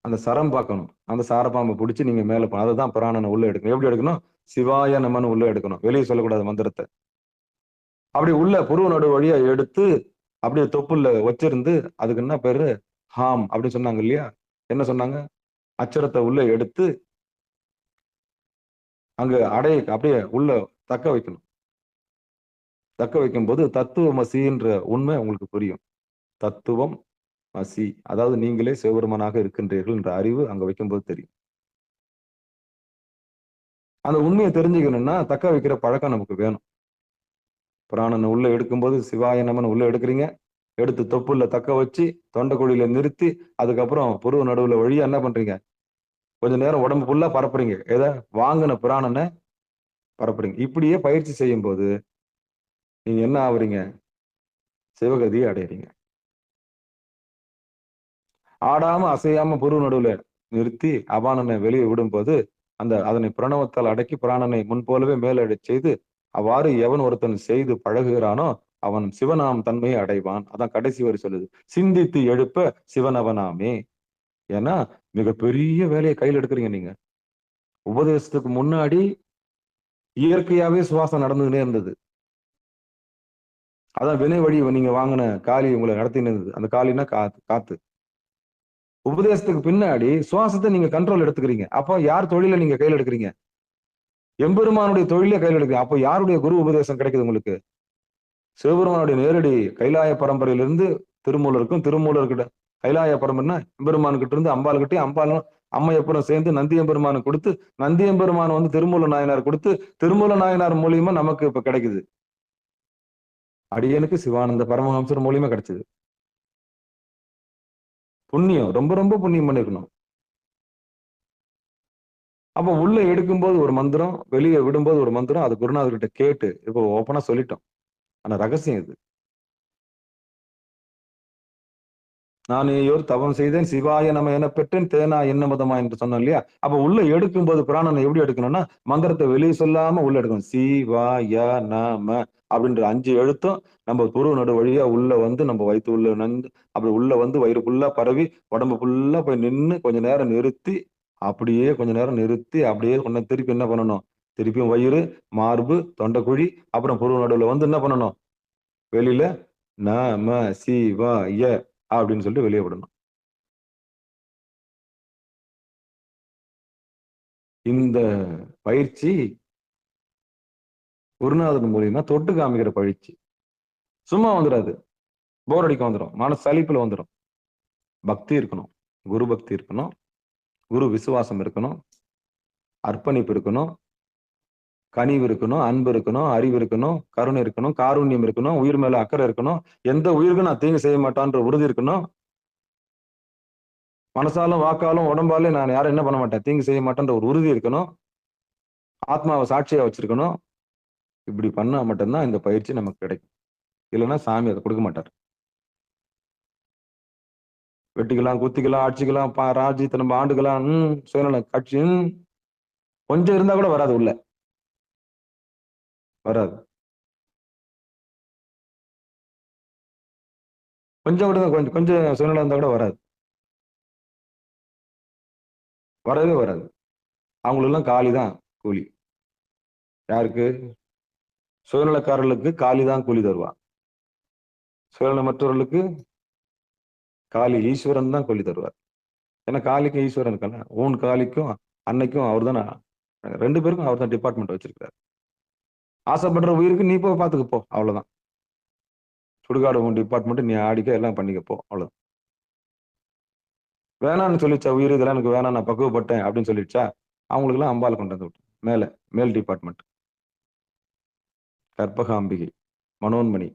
அந்த சரம் பார்க்கணும். அந்த சாரபாம்பை பிடிச்சி நீங்க மேல போகணும். அதுதான் பிராணனை உள்ள எடுக்கணும். எப்படி எடுக்கணும், சிவாய நமன்னு உள்ள எடுக்கணும். வெளியே சொல்லக்கூடாது மந்திரத்தை. அப்படி உள்ள புருவ நடு வழியா எடுத்து அப்படியே தொப்புல வச்சிருந்து, அதுக்கு என்ன பேரு, ஹாம் அப்படின்னு சொன்னாங்க இல்லையா. என்ன சொன்னாங்க, அச்சரத்தை உள்ள எடுத்து அங்க அப்படியே உள்ள தக்க வைக்கணும். தக்க வைக்கும் போது தத்துவமசின்ற உண்மை உங்களுக்கு புரியும். தத்துவம் மசி, அதாவது நீங்களே சிவபெருமானாக இருக்கின்றீர்கள் என்ற அறிவு அங்க வைக்கும்போது தெரியும். அந்த உண்மையை தெரிஞ்சுக்கணும்னா தக்க வைக்கிற பழக்கம் நமக்கு வேணும். பிராணனை உள்ள எடுக்கும்போது சிவாய நமன் உள்ள எடுக்கிறீங்க. எடுத்து தொப்புல தக்க வச்சு தொண்டைக்குழியில நிறுத்தி அதுக்கப்புறம் புருவ நடுவுல வழியா என்ன பண்றீங்க, கொஞ்ச நேரம் உடம்பு ஃபுல்லா பரப்புறீங்க. எதை, வாங்கின பிராணனை பரப்புறீங்க. இப்படியே பயிற்சி செய்யும் போது நீங்க என்ன ஆகுறீங்க, சிவகதியை அடையறீங்க. ஆடாம அசையாம புருவ நடுவுல நிறுத்தி அபானனை வெளியே விடும்போது அதனை பிரணவத்தால் அடக்கி பிராணனை முன் போலவே மேலடை செய்து, அவ்வாறு எவன் ஒருத்தன் செய்து பழகுகிறானோ அவன் சிவனாம் தன்மையை அடைவான். அதான் கடைசி வரை சொல்லுது, சிந்தித்து எழுப்ப சிவனவனாமே. ஏன்னா மிகப்பெரிய வேலையை கையில் எடுக்கிறீங்க நீங்க. உபதேசத்துக்கு முன்னாடி இயற்கையாவே சுவாசம் நடந்துகிட்டே இருந்தது. அதான் வினை வழி நீங்க வாங்கின காலி உங்களை நடத்தினு இருந்தது. அந்த காலினா காத்து. உபதேசத்துக்கு பின்னாடி சுவாசத்தை நீங்க கண்ட்ரோல் எடுத்துக்கிறீங்க. அப்போ யார் தொழிலை நீங்க கையில் எடுக்கிறீங்க, எம்பெருமானுடைய தொழிலே கையில் எடுக்கிறீங்க. அப்போ யாருடைய குரு உபதேசம் கிடைக்குது உங்களுக்கு, சிவபெருமானுடைய நேரடி கைலாய பரம்பரையிலிருந்து திருமூலருக்கும், திருமூலர்கிட்ட கைலாய பரம்பரைனா எம்பெருமான் கிட்ட இருந்து அம்பாள் கிட்டே, அம்பாலும் அம்மையப்புறம் சேர்ந்து நந்தி எம்பெருமானு கொடுத்து, நந்தி எம்பெருமான் வந்து திருமூல நாயனார் கொடுத்து, திருமூல நாயனார் மூலியமா நமக்கு இப்ப கிடைக்குது. அடியனுக்கு சிவானந்த பரமஹம்சர் மூலியமா கிடைச்சது. புண்ணியம், ரொம்ப ரொம்ப புண்ணியம் பண்ணிருக்கணும். அப்ப உள்ள எடுக்கும்போது ஒரு மந்திரம், வெளியே விடும்போது ஒரு மந்திரம். அது குருநாதர்கிட்ட கேட்டு இப்போ ஓப்பனா சொல்லிட்டோம். ஆனா ரகசியம் இது. நான் ஏயோர் தவம் செய்தேன் சிவாய நம என பெற்றேன் தேனா என்ன மதமா என்று சொன்னோம் இல்லையா. அப்ப உள்ள எடுக்கும்போது பிராணனை எப்படி எடுக்கணும்னா, மந்திரத்தை வெளியே சொல்லாம உள்ள எடுக்கணும். சிவாய நம அப்படின்ற 5 எழுத்தும் நம்ம புருவ நடு வழியா உள்ள வந்து நம்ம வயிற்று உள்ள நந்து அப்படி உள்ள வந்து வயிறு ஃபுல்லா பரவி உடம்பு ஃபுல்லா போய் நின்று கொஞ்ச நேரம் நிறுத்தி, அப்படியே கொஞ்ச நேரம் நிறுத்தி அப்படியே கொஞ்சம் திருப்பி என்ன பண்ணணும், திருப்பியும் வயிறு, மார்பு, தொண்டைக்குழி, அப்புறம் புருவ நடுவுல வந்து என்ன பண்ணணும்? வெளியில நம சிவாய அப்படின்னு சொல்லிட்டு வெளியே விடணும். இந்த பயிற்சி குருநாதன் மூலியமா தொட்டு காமிக்கிற பயிற்சி. சும்மா வந்துடாது. போர் அடிக்க வந்துடும். மன சலிப்புல வந்துடும். பக்தி இருக்கணும். குரு பக்தி இருக்கணும். குரு விசுவாசம் இருக்கணும். அர்ப்பணிப்பு இருக்கணும். கனிவு இருக்கணும். அன்பு இருக்கணும். அறிவு இருக்கணும். கருணை இருக்கணும். காருண்யம் இருக்கணும். உயிர் மேல அக்கறை இருக்கணும். எந்த உயிருக்கும் நான் தீங்கு செய்ய மாட்டான்ற உறுதி இருக்கணும். மனசாலும் வாக்காலும் உடம்பாலும் நான் யாரும் என்ன பண்ண மாட்டேன், தீங்கு செய்ய மாட்டேன்ற ஒரு உறுதி இருக்கணும். ஆத்மாவை சாட்சியா வச்சிருக்கணும். இப்படி பண்ணா மட்டும்தான் இந்த பயிற்சி நமக்கு கிடைக்கும். இல்லைன்னா சாமி அதை கொடுக்க மாட்டார். வெட்டிக்கலாம், குத்திக்கலாம், அடிச்சுக்கலாம், ராஜ்யத்தை நம்ம ஆண்டுக்கலாம், சுயநல கட்சி கொஞ்சம் இருந்தா கூட வராது, உள்ள வராது. கொஞ்சம் விடுங்க, கொஞ்சம் கொஞ்சம் சுயநலம் இருந்தா கூட வராது, வரவே வராது. அவங்களெல்லாம் காலி தான் கூலி. யாருக்கு? சுயநலக்காரர்களுக்கு காலி தான் கூலி தருவா. சுயநலமற்றவர்களுக்கு காலி ஈஸ்வரன் தான் கூலி தருவார். ஏன்னா காலிக்கும் ஈஸ்வரனுக்கான ஊன் காலிக்கும் அன்னைக்கும் அவர் தான், 2 பேருக்கும் அவர் தான் டிபார்ட்மெண்ட் வச்சிருக்காரு. ஆசைப்படுற உயிருக்கு நீ போய் பார்த்துக்க போ, அவ்வளவுதான். சுடுகாடு உன் டிபார்ட்மெண்ட், நீ ஆடிக்க எல்லாம் பண்ணிக்க போ, அவ்வளவுதான். வேணான்னு சொல்லிச்சா உயிர், இதெல்லாம் எனக்கு வேணாம், நான் பக்குவப்பட்டேன் அப்படின்னு சொல்லிடுச்சா, அவங்களுக்கு எல்லாம் அம்பாள் கொண்டு வந்து விட்டு மேல் டிபார்ட்மெண்ட், கற்பகாம்பிகை, மனோன்மணி.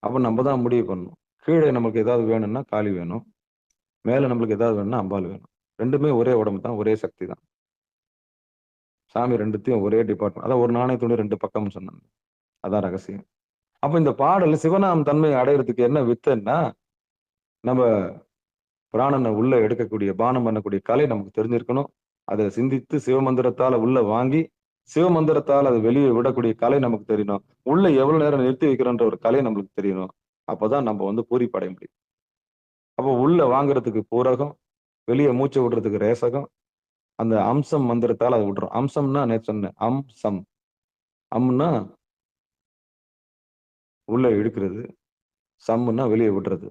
அப்ப நம்ம தான் முடிவு பண்ணணும். கீழே நமக்கு ஏதாவது வேணும்னா காளி வேணும், மேல நம்மளுக்கு ஏதாவது வேணும்னா அம்பாள் வேணும். ரெண்டுமே ஒரே உடம்பு தான், ஒரே சக்தி தான். சாமி ரெண்டுத்தையும் ஒரே டிபார்ட்மெண்ட். அதான் ஒரு நாணயத்துடைய 2 பக்கம்னு சொன்னாங்க. அதான் ரகசியம். அப்ப இந்த பாடல் சிவநாம தன்மையை அடையிறதுக்கு என்ன வித்துன்னா, நம்ம பிராணனை உள்ள எடுக்கக்கூடிய பானம் பண்ணக்கூடிய கலை நமக்கு தெரிஞ்சிருக்கணும். அதை சிந்தித்து சிவமந்திரத்தால உள்ள வாங்கி சிவமந்திரத்தால் அதை வெளியே விடக்கூடிய கலை நமக்கு தெரியணும். உள்ள எவ்வளவு நேரம் நிறுத்தி வைக்கிறோன்ற ஒரு கலை நம்மளுக்கு தெரியணும். அப்பதான் நம்ம வந்து பூரிப்படைய முடியும். அப்போ உள்ள வாங்குறதுக்கு பூரகம், வெளியே மூச்சு விடுறதுக்கு ரேசகம். அந்த அம்சம் மந்திரத்தால் அதை விடுறோம். அம்சம்னா நேற்று சொன்னேன், அம்சம். அம்னா உள்ள இழுக்கிறது, சம்முன்னா வெளியே விடுறது.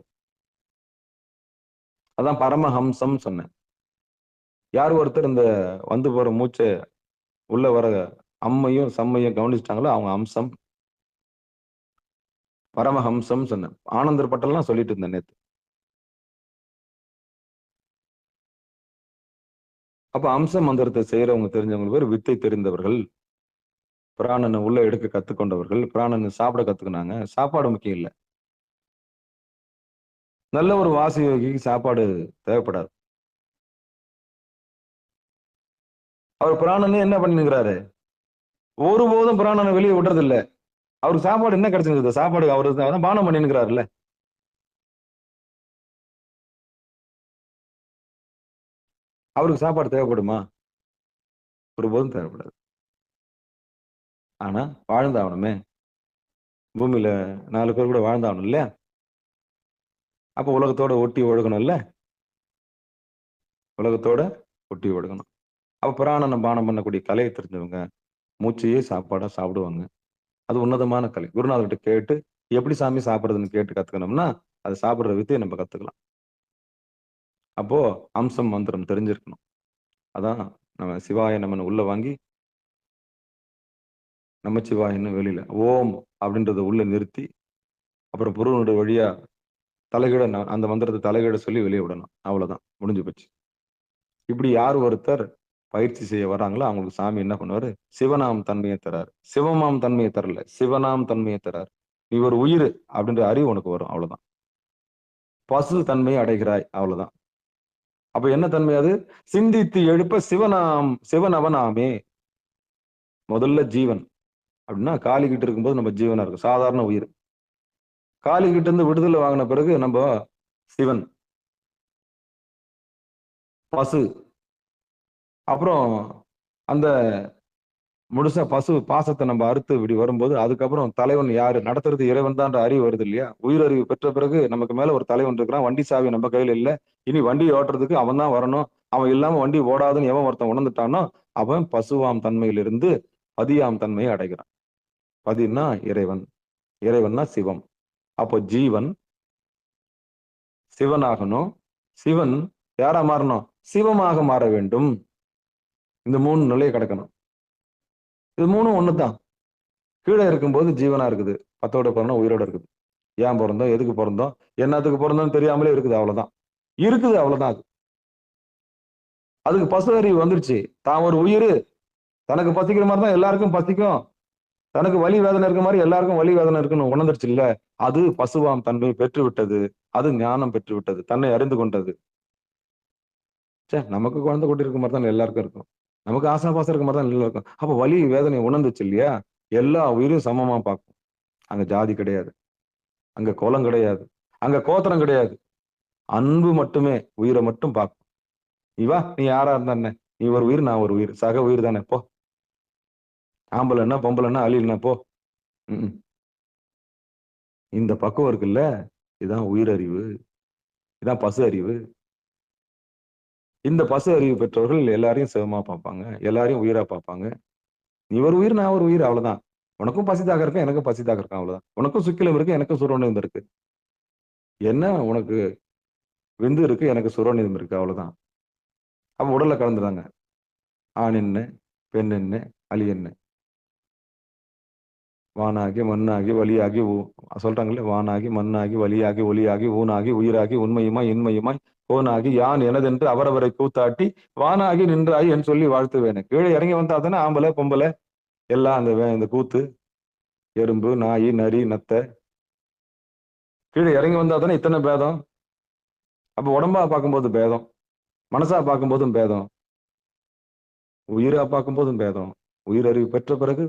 அதான் பரமஹம்சம் சொன்னேன். யார் ஒருத்தர் இந்த வந்து போற மூச்சை உள்ள வர அம்மையும் சம்மையும் கவனிச்சிட்டாங்களோ அவங்க அம்சம். பரமஹம்சம் சொன்னேன். ஆனந்தர் பட்டெல்லாம் சொல்லிட்டு இருந்தேன் நேத்து. அப்ப அம்ச மந்திரத்தை செய்யறவங்க தெரிஞ்சவங்க பேர் வித்தை தெரிந்தவர்கள். பிராணனை உள்ள எடுக்க கத்துக்கொண்டவர்கள். பிராணனை சாப்பிட கத்துக்கினாங்க. சாப்பாடு முக்கியம் இல்லை. நல்ல ஒரு வாசி யோகிக்கு சாப்பாடு தேவைப்படாது. அவர் பிராணனே என்ன பண்ணிருக்கிறாரு, ஒருபோதும் பிராணனை வெளியே விடுறது இல்ல. அவருக்கு சாப்பாடு என்ன கிடைச்சிருக்குது, சாப்பாடு அவரு தான் பானம் பண்ணிருக்கிறாருல்ல. அவருக்கு சாப்பாடு தேவைப்படுமா? ஒருபோதும் தேவைப்படாது. ஆனா வாழ்ந்தாகணுமே, பூமியில 4 பேர் கூட வாழ்ந்தாகணும் இல்லையா? அப்ப உலகத்தோட ஒட்டி ஒழுகணும் இல்ல, உலகத்தோட ஒட்டி ஒழுகணும். அப்ப பிராணனை பானம் பண்ணக்கூடிய கலையை தெரிஞ்சவங்க மூச்சையே சாப்பாடா சாப்பிடுவாங்க. அது உன்னதமான கலை. குருநாதர்கிட்ட கேட்டு எப்படி சாமி சாப்பிடுறதுன்னு கேட்டு கத்துக்கணும்னா அது சாப்பிடுற வித்தையை நம்ம கத்துக்கலாம். அப்போ அம்சம் மந்திரம் தெரிஞ்சிருக்கணும். அதான் நம்ம சிவாய நம்ம உள்ள வாங்கி நமச்சிவாயன்னு வெளியில ஓம் அப்படின்றத உள்ள நிறுத்தி அப்புறம் புருவனுடைய வழியா தலைகீழ அந்த மந்திரத்தை தலைகீழ சொல்லி வெளியே விடணும். அவ்வளவுதான், முடிஞ்சு போச்சு. இப்படி யார் ஒருத்தர் பயிற்சி செய்ய வராங்களோ அவங்களுக்கு சாமி என்ன பண்ணுவாரு, சிவநாம் தன்மையை தராரு. சிவமாம் தன்மையை தரல, சிவநாம் தன்மையை தராரு. நீ ஒரு உயிர் அப்படின்ற அறிவு உனக்கு வரும், அவ்வளவுதான். பசு தன்மையை அடைகிறாய், அவ்வளவுதான். அப்ப என்ன தன்மை அது? சிந்தித்து எழுப்ப சிவன் அவனாமே. முதல்ல ஜீவன் அப்படின்னா காலிக்கிட்டு இருக்கும்போது நம்ம ஜீவனா இருக்கும், சாதாரண உயிர். காலிக்கிட்ட இருந்து விடுதலை வாங்கின பிறகு நம்ம சிவன், பசு. அப்புறம் அந்த முழுசா பசு பாசத்தை நம்ம அறுத்து இப்படி வரும்போது அதுக்கப்புறம் தலைவன் யாரு, நடத்துறது இறைவன் தான் அறிவு வருது இல்லையா? உயிரறிவு பெற்ற பிறகு நமக்கு மேல ஒரு தலைவன் இருக்கிறான். வண்டி சாவி நம்ம கையில இல்ல, இனி வண்டி ஓட்டுறதுக்கு அவன் தான் வரணும். அவன் இல்லாம வண்டி ஓடாதுன்னு எவன் ஒருத்தன் உணர்ந்துட்டானோ அவன் பசுவாம் தன்மையிலிருந்து பதியாம் தன்மையை அடைகிறான். பதின்னா இறைவன், இறைவன்னா சிவம். அப்போ ஜீவன் சிவனாகணும், சிவன் யாரா மாறணும், சிவமாக மாற வேண்டும். இந்த 3 நிலையை கடக்கணும். இது 3ம் ஒண்ணுதான். கீழே இருக்கும்போது ஜீவனா இருக்குது, பத்தோட பிறந்தோம், உயிரோட இருக்குது. ஏன் பிறந்தோம், எதுக்கு பிறந்தோம், என்னத்துக்கு பிறந்தோம்னு தெரியாமலே இருக்குது, அவ்வளவுதான். இருக்குது, அவ்வளவுதான். அதுக்கு பசு அறிவு வந்துருச்சு. தான் ஒரு உயிர், தனக்கு பசிக்கிற மாதிரி தான் எல்லாருக்கும் பசிக்கும், தனக்கு வலி வேதனை இருக்க மாதிரி எல்லாருக்கும் வலி வேதனை இருக்குன்னு உணர்ந்துருச்சு இல்ல. அது பசுவாம் தன்மை பெற்று விட்டது, அது ஞானம் பெற்று விட்டது, தன்னை அறிந்து கொண்டது. நமக்கு குழந்தை குட்டி இருக்க மாதிரி தான் எல்லாருக்கும் இருக்கும், நமக்கு ஆசா பாசம் இருக்க மாதிரி தான் நல்லா இருக்கும். அப்ப வலி வேதனை உணர்ந்துச்சு இல்லையா, எல்லா உயிரும் சமமா பார்க்கும். அங்க ஜாதி கிடையாது, அங்க கோலம் கிடையாது, அங்க கோத்திரம் கிடையாது. அன்பு மட்டுமே உயிரை மட்டும் பார்க்கும். நீ வா, நீ யாரா இருந்தா என்ன, நீ ஒரு உயிர், நான் ஒரு உயிர், சக உயிர் தானே, போ. ஆம்பளைன்னா பொம்பளைன்னா அழில்னா போ. இந்த பக்குவம் இருக்குல்ல, இதுதான் உயிரறிவு, இதுதான் பசு அறிவு. இந்த பசு அறிவு பெற்றவர்கள் எல்லாரையும் சிவமா பார்ப்பாங்க, எல்லாரையும் உயிரா பார்ப்பாங்க. நீ ஒரு உயிர், நான் ஒரு உயிர், அவ்வளவுதான். உனக்கும் பசிதாக இருக்கும், எனக்கும் பசிதாக இருக்கும், அவ்வளவுதான். உனக்கும் சுக்கிலம் இருக்கு, எனக்கும் சுரோனிதம் இருக்கு. என்ன உனக்கு விந்து இருக்கு, எனக்கு சுரோனிதம் இருக்கு, அவ்வளவுதான். அப்ப உடல்ல கலந்துறாங்க. ஆண் என்ன, பெண் என்ன, அலி என்ன, வானாகி மண்ணாகி வலியாகி சொல்றாங்களே, வானாகி மண்ணாகி வலியாகி ஒலியாகி ஊனாகி உயிராகி உண்மையுமாய் இன்மையுமாய் கோனாகி யான் எனதென்று அவரவரை கூத்தாட்டி வானாகி நின்றாய் என்று சொல்லி வாழ்த்துவேன். கீழே இறங்கி வந்தா தானே ஆம்பளை பொம்பளை எல்லாம் இந்த கூத்து, எறும்பு நாய் நரி நத்தை, கீழே இறங்கி வந்தா தானே இத்தனை பேதம். அப்ப உடம்பா பார்க்கும்போது பேதம், மனசா பார்க்கும்போதும் பேதம், உயிரா பார்க்கும்போதும் பேதம். உயிரறிவு பெற்ற பிறகு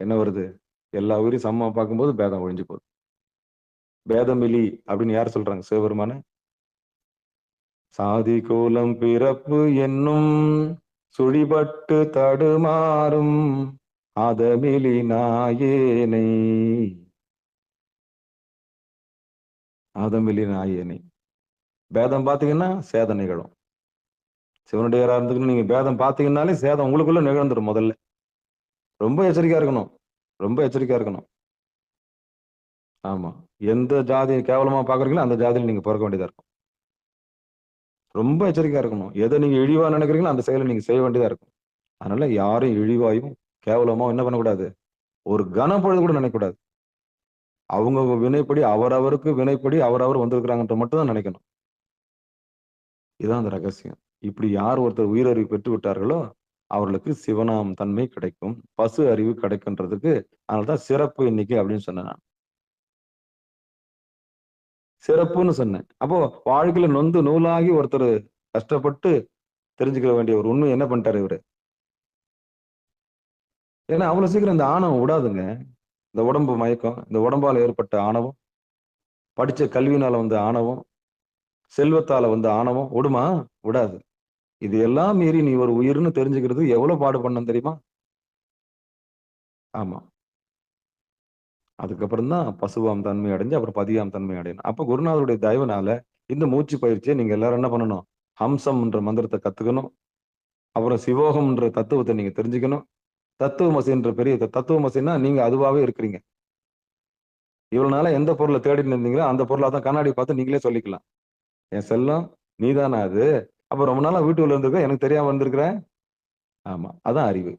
என்ன வருது, எல்லா உயிரையும் சமமா பார்க்கும்போது பேதம் ஒழிஞ்சு போகுது. பேதமிலி அப்படின்னு யார் சொல்றாங்க, சிவபெருமான. சாதி கோலம் பிறப்பு என்னும் சுழிபட்டு தடுமாறும் ஆதமிலி நாயேனை, ஆதமிலி நாயேனை. பேதம் பார்த்தீங்கன்னா சேதம் நிகழும். சிவனுடையரா இருந்துக்குன்னு நீங்க பேதம் பார்த்தீங்கன்னாலே சேதம் உங்களுக்குள்ள நிகழ்ந்துடும். முதல்ல ரொம்ப எச்சரிக்கையா இருக்கணும், ரொம்ப எச்சரிக்கையா இருக்கணும். ஆமா, எந்த ஜாதியை கேவலமா பாக்குறீங்களோ அந்த ஜாதியில நீங்க பிறக்க வேண்டியதா இருக்கும். ரொம்ப எச்சரிக்கையா இருக்கணும். எதை நீங்க இழிவா நினைக்கிறீங்களோ அந்த செயலை நீங்க செய்ய வேண்டியதா இருக்கும். அதனால யாரும் இழிவாயும் கேவலமா என்ன பண்ணக்கூடாது, ஒரு கனப்பொழுது கூட நினைக்கக்கூடாது. அவங்க வினைப்படி அவரவருக்கு வினைப்படி அவரவர் வந்திருக்கிறாங்கன்ற மட்டும் தான் நினைக்கணும். இதுதான் அந்த ரகசியம். இப்படி யார் ஒருத்தர் உயிரறிவு பெற்று விட்டார்களோ அவர்களுக்கு சிவனாம் தன்மை கிடைக்கும், பசு அறிவு கிடைக்குன்றதுக்கு அதனால்தான் சிறப்பு இன்னைக்கு அப்படின்னு சொன்னேன். சிறப்புன்னு சொன்னேன். அப்போ வாழ்க்கையில நொந்து நூலாகி ஒருத்தர் கஷ்டப்பட்டு தெரிஞ்சுக்க வேண்டிய ஒரு உண்மை என்ன பண்ணிட்டாரு இவரு. ஏன்னா அவ்வளவு சீக்கிரம் இந்த ஆணவம் விடாதுங்க. இந்த உடம்பு மயக்கம், இந்த உடம்பால ஏற்பட்ட ஆணவம், படிச்ச கல்வினால வந்த ஆணவம், செல்வத்தால வந்த ஆணவம் விடுமா? விடாது. இது எல்லாம் மீறி நீ ஒரு உயிர்னு தெரிஞ்சுக்கிறது எவ்வளவு பாடு பண்ணணும் தெரியுமா? ஆமா. அதுக்கப்புறம் தான் பசுவாம் தன்மை அடைஞ்சு அப்புறம் பதியாம் தன்மை அடையணும். அப்ப குருநாதருடைய தயவுனால இந்த மூச்சு பயிற்சியை நீங்க எல்லாரும் என்ன பண்ணணும், ஹம்சம்ன்ற மந்திரத்தை கத்துக்கணும். அப்புறம் சிவோகம்ன்ற தத்துவத்தை நீங்க தெரிஞ்சுக்கணும். தத்துவமசின்ற பெரிய தத்துவமசின்னா நீங்க அதுவாவே இருக்கிறீங்க. இவ்வளவு நாளா எந்த பொருளை தேடிட்டு இருந்தீங்களோ அந்த பொருளை தான் கண்ணாடி பார்த்து நீங்களே சொல்லிக்கலாம், என் செல்லம் நீதானா அது. அப்ப ரொம்ப நாளா வீட்டுக்குள்ள இருந்திருக்க, எனக்கு தெரியாம இருந்திருக்கிறேன். ஆமா, அதான் அறிவு.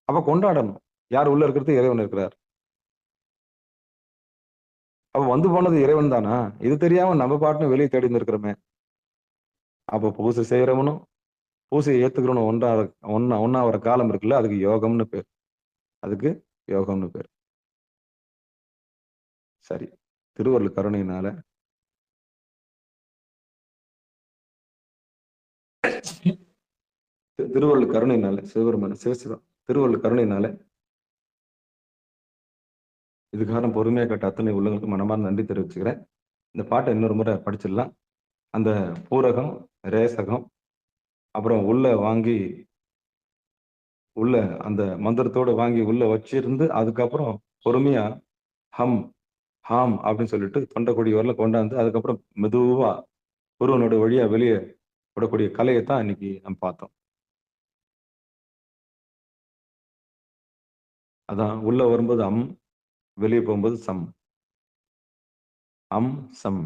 அப்ப கொண்டாடணும், யார் உள்ள இருக்கிறது, இறைவன் இருக்கிறார். அப்ப வந்து போனது இறைவன் தானா, இது தெரியாம நம்ம பாட்டுன்னு வெளியே தேடி இருக்கிறோமே. அப்ப பூசை செய்யறவனும் பூசையை ஏத்துக்கிறவனும் ஒன்னா வர காலம் இருக்குல்ல, அதுக்கு யோகம்னு பேர், அதுக்கு யோகம்னு பேர். சரி, திருவருள் கருணையினால திருவருள் கருணையினால சிவபெருமான சிவசிவம் திருவருள் கருணையினால இதுக்கான பொறுமையா கேட்ட அத்தனை உள்ளங்களுக்கு மனமார்ந்த நன்றி தெரிவிச்சுக்கிறேன். இந்த பாட்டை இன்னொரு முறை படிச்சிடலாம். அந்த பூரகம், ரேசகம், அப்புறம் உள்ள வாங்கி உள்ள அந்த மந்திரத்தோட வாங்கி உள்ள வச்சிருந்து அதுக்கப்புறம் பொறுமையா ஹம் ஹாம் அப்படின்னு சொல்லிட்டு தொண்டைக்கொடி வரல கொண்டாந்து அதுக்கப்புறம் மெதுவா ஒருவனோட வழியா வெளியே விடக்கூடிய கலையைத்தான் இன்னைக்கு நம்ம பார்த்தோம். அதான் உள்ள வரும்போது அம், வெளியே போகும்போது சம். அம் சம்,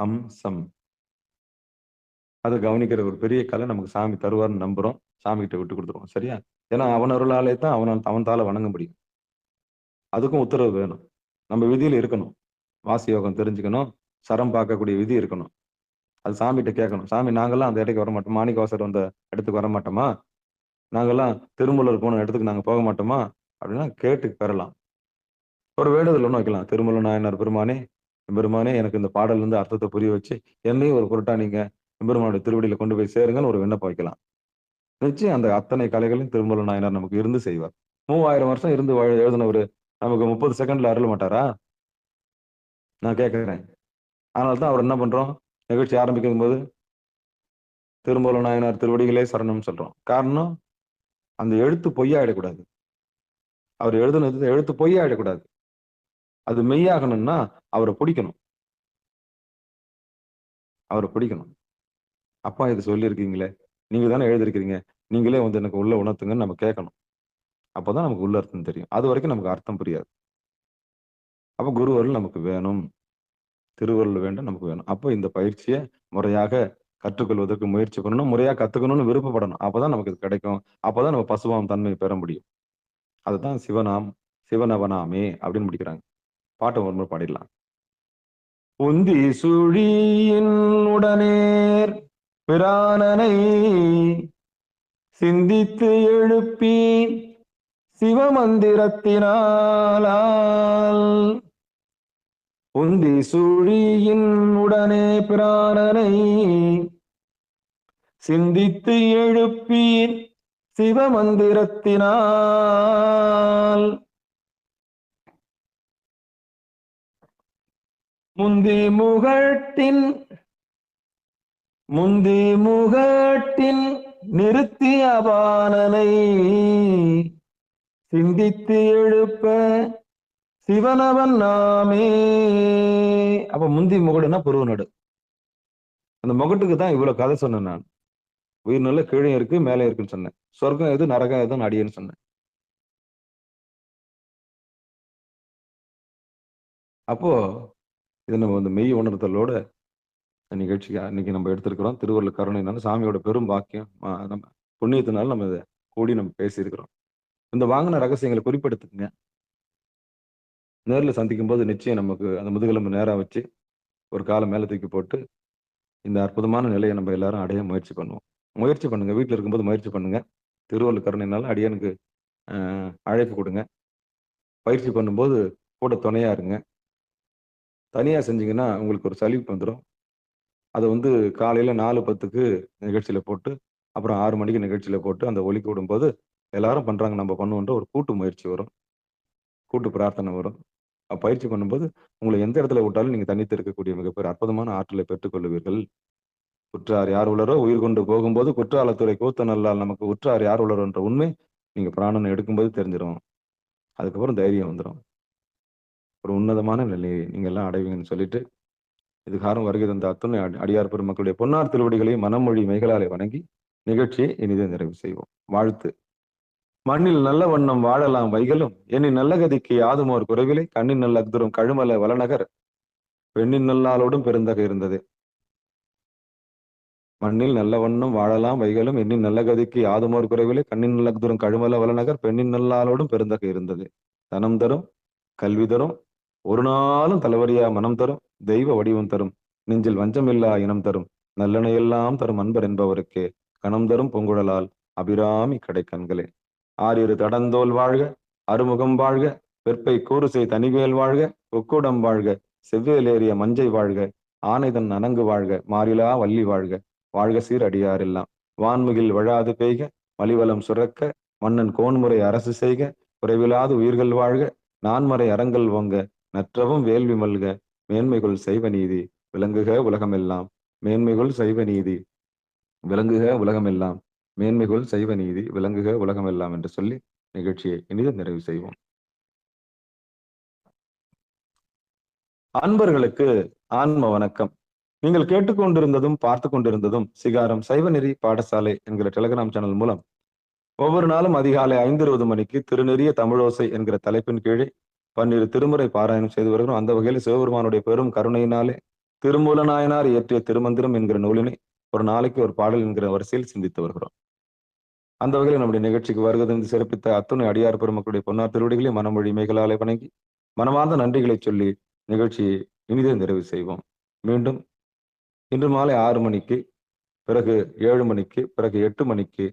அம் சம். அதை கவனிக்கிற ஒரு பெரிய கலை நமக்கு சாமி தருவார்னு நம்புறோம். சாமி கிட்ட விட்டு கொடுத்துருவோம். சரியா? ஏன்னா அவன் அருளாலே தான் அவன் தாள வணங்க முடியும். அதுக்கும் உத்தரவு வேணும். நம்ம விதியில இருக்கணும். வாசி யோகம் தெரிஞ்சுக்கணும். சரம் பார்க்கக்கூடிய விதி இருக்கணும். அது சாமிகிட்ட கேட்கணும். சாமி, நாங்கெல்லாம் அந்த இடத்துக்கு வர மாட்டோம். மாணிக்கவாசர் வந்த இடத்துக்கு வர மாட்டோமா? நாங்கெல்லாம் திருமூலர் போன இடத்துக்கு நாங்க போக மாட்டோமா? அப்படின்னா கேட்டு பெறலாம். ஒரு வேண்டுதல் ஒண்ணு வைக்கலாம். திருமூல நாயனார் பெருமானே, எம்பெருமானே, எனக்கு இந்த பாடல்ல இருந்து அர்த்தத்தை புரிய வச்சு என்னையும் ஒரு பொருட்டா நீங்க எம்பெருமானுடைய திருவடியில கொண்டு போய் சேருங்கன்னு ஒரு விண்ணப்பம் வைக்கலாம். நிச்சயம் அந்த அத்தனை கலைகளையும் திருமூல நாயனார் நமக்கு இருந்து செய்வார். 3000 வருஷம் இருந்து எழுதினவரு நமக்கு 30 செகண்ட்ல அருள மாட்டாரா? நான் கேட்கிறேன். அதனால தான் அவர் என்ன பண்றோம், நிகழ்ச்சி ஆரம்பிக்கும் போது திருமூல நாயனார் திருவடிகளே சரணம்னு சொல்றோம். காரணம், அந்த எழுத்து பொய்யாயிடக்கூடாது. அவர் எழுதுனது எழுத்து பொய்யாயிடக்கூடாது. அது மெய்யாகணும்னா அவரை பிடிக்கணும். அவரை பிடிக்கணும். அப்பா இது சொல்லியிருக்கீங்களே, நீங்க தானே எழுதிருக்கிறீங்க, நீங்களே வந்து எனக்கு உள்ள உணர்த்துங்கன்னு நம்ம கேட்கணும். அப்பதான் நமக்கு உள்ள அர்த்தம் தெரியும். அது வரைக்கும் நமக்கு அர்த்தம் புரியாது. அப்ப குருவருள் நமக்கு வேணும். திருவருள் வேண்டும், நமக்கு வேணும். அப்ப இந்த பயிற்சியை முறையாக கற்றுக்கொள்வதற்கு முயற்சி பண்ணணும். முறையா கத்துக்கணும்னு விருப்பப்படணும். அப்பதான் நமக்கு இது கிடைக்கும். அப்பதான் நம்ம பசுவாம் தன்மையை பெற முடியும். அதுதான் சிவனவனாமே அப்படின்னு முடிக்கிறாங்க. பாட்டை ஒரு முறை பாடிடலாம். உந்தி சுழியின் உடனேர் பிராணனை சிந்தித்து எழுப்பி சிவமந்திரத்தினால் உந்தி சுழியின் உடனே பிராணனை சிந்தித்து எழுப்பி சிவமந்திரத்தினால் முந்தி முகட்டின் நிறுத்திய பாணனை சிந்தித்து எழுப்ப சிவனவன் நாமே. அப்ப முந்தி முகடுனா புருவ நடு. அந்த முகட்டுக்கு தான் இவ்வளவு கதை சொன்னேன் நான். உயிர் நல்ல கீழே இருக்கு, மேலே இருக்குன்னு சொன்னேன். சொர்க்கம் எது, நரகம் எதுன்னு அடியேன்னு சொன்னேன். அப்போ இது நம்ம வந்து மெய் உணர்தலோட நிகழ்ச்சி இன்னைக்கு நம்ம எடுத்திருக்கிறோம். திருவள்ளுவர் கருணைனால, சாமியோட பெரும் பாக்கியம், நம்ம புண்ணியத்தினால நம்ம இதை கூடி நம்ம பேசியிருக்கிறோம். இந்த வாங்கின ரகசியங்களை குறிப்பெடுத்துக்குங்க. நேரில் சந்திக்கும் போது நிச்சயம் நமக்கு அந்த முதுகெலும்பு நேரா வச்சு ஒரு காலம் மேல தூக்கி போட்டு இந்த அற்புதமான நிலையை நம்ம எல்லாரும் அடைய முயற்சி பண்ணுவோம். முயற்சி பண்ணுங்க. வீட்டில் இருக்கும்போது முயற்சி பண்ணுங்க. திருவள்ளுவர் கருணைனால அடியனுக்கு அழைப்பு கொடுங்க. பயிற்சி பண்ணும்போது கூட துணையா இருங்க. தனியா செஞ்சீங்கன்னா உங்களுக்கு ஒரு சலிப்பு வந்துடும். அதை வந்து காலையில 4:10க்கு நிகழ்ச்சியில போட்டு, அப்புறம் 6 மணிக்கு நிகழ்ச்சியில போட்டு அந்த ஒலிக்க விடும்போது எல்லாரும் பண்றாங்க, நம்ம பண்ணுவோன்ற ஒரு கூட்டு முயற்சி வரும். கூட்டு பிரார்த்தனை வரும். பயிற்சி பண்ணும்போது உங்களை எந்த இடத்துல விட்டாலும் நீங்க தனித்து இருக்கக்கூடிய மிகப்பெரிய அற்புதமான ஆற்றலை பெற்றுக் கொள்ளுவீர்கள். குற்றார் யார் உள்ளரோ உயிர் கொண்டு போகும்போது குற்றாலத்துறை கூத்த நல்லால் நமக்கு உற்றார் யார் உள்ளரோ என்ற உண்மை நீங்க பிராணனை எடுக்கும்போது தெரிஞ்சிடும். அதுக்கப்புறம் தைரியம் வந்துடும். ஒரு உன்னதமான நிலையை நீங்க எல்லாம் அடைவீங்கன்னு சொல்லிட்டு, இதுகாரம் வருகை தந்த அத்துணை அடியார் பெருமக்களுடைய பொன்னார் திருவடிகளை மனமொழி மைகளாலே வணங்கி நிகழ்ச்சியை இனிதே நிறைவு செய்வோம். வாழ்த்து. மண்ணில் நல்ல வண்ணம் வாழலாம் வைகளும் எண்ணின் நல்ல கதிக்கு யாதுமோர் குறைவிலை கண்ணின் நல்ல அக்துரும் கழுமல வளநகர் பெண்ணின் நல்லாளோடும் பெருந்தகை இருந்தது. மண்ணில் நல்ல வண்ணம் வாழலாம் வைகளும் எண்ணின் நல்ல கதிக்கு யாதுமோர் குறைவிலை கண்ணின் நல்ல அக்துரும் கழுமல வளநகர் பெண்ணின் நல்லாளோடும் பெருந்தகை இருந்தது. தனம் தரும், கல்வி தரும், ஒரு நாளும் தலைவரியா மனம் தரும், தெய்வ வடிவம் தரும், நெஞ்சில் வஞ்சமில்லா இனம் தரும், நல்லெனையெல்லாம் தரும் அன்பர் என்பவருக்கே கணம் தரும் பொங்குழலால் அபிராமி கடை கண்களே. ஆறிரு தடந்தோல் வாழ்க, அறுமுகம் வாழ்க, வெற்பை கூறுசை தனிவேல் வாழ்க, ஒக்குடம் வாழ்க, செவ்வேலேறிய மஞ்சை வாழ்க, ஆனைதன் அணங்கு வாழ்க, மாறிலா வள்ளி வாழ்க, வாழ்க சீர் அடியாரெல்லாம், வான்முகில் வழாது பெய்க, மலிவலம் சுரக்க, மன்னன் கோன்முறை அரசு செய்க, குறைவிலாது உயிர்கள் வாழ்க, நான்மறை அறங்கள் ஓங்க, நற்றவும் வேள்வி மல்க, மேன்மைகள் செய்வ நீதி விளங்குக உலகமெல்லாம், மேன்மைகள் செய்வ நீதி விளங்குக உலகமெல்லாம், மேன்மைகள் செய்வ நீதி விளங்குக உலகமெல்லாம் என்று சொல்லி நிகழ்ச்சியை இனிது நிறைவு செய்வோம். அன்பர்களுக்கு ஆன்ம வணக்கம். நீங்கள் கேட்டுக்கொண்டிருந்ததும் பார்த்து கொண்டிருந்ததும் சிகாரம் சைவநெறி பாடசாலை என்கிற டெலிகிராம் சேனல் மூலம் ஒவ்வொரு நாளும் அதிகாலை 5:20 மணிக்கு திருநெறிய தமிழோசை என்கிற தலைப்பின் கீழே 12 திருமுறை பாராயணம் செய்து வருகிறோம். அந்த வகையில் சிவபெருமானுடைய பெரும் கருணையினாலே திருமூல நாயனார் இயற்றிய திருமந்திரம் என்கிற நூலினை ஒரு நாளைக்கு ஒரு பாடல் என்கிற வரிசையில் சிந்தித்து வருகிறோம். அந்த வகையில் நம்முடைய நிகழ்ச்சிக்கு வருகிறது சிறப்பித்த அத்துணை அடியார் பெருமக்களுடைய பொன்னார் திருவடிகளை மனமொழி மேகலாலை வணங்கி மனமார்ந்த நன்றிகளை சொல்லி நிகழ்ச்சியை இனிதே நிறைவு செய்வோம். மீண்டும் இன்று மாலை 6 மணிக்கு, பிறகு 7 மணிக்கு, பிறகு 8 மணிக்கு,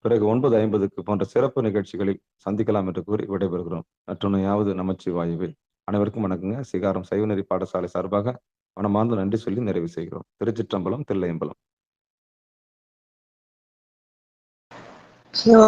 பிறகு 9:50 போன்ற சிறப்பு நிகழ்ச்சிகளில் சந்திக்கலாம் என்று கூறி விடைபெறுகிறோம். மற்றொன்னையாவது நமச்சிவாயுவே. அனைவருக்கும் வணக்கங்க. சிகாரம் சைவநெறி பாடசாலை சார்பாக மனமார்ந்த நன்றி சொல்லி நிறைவு செய்கிறோம். திருச்சிற்றம்பலம், தில்லையம்பலம். So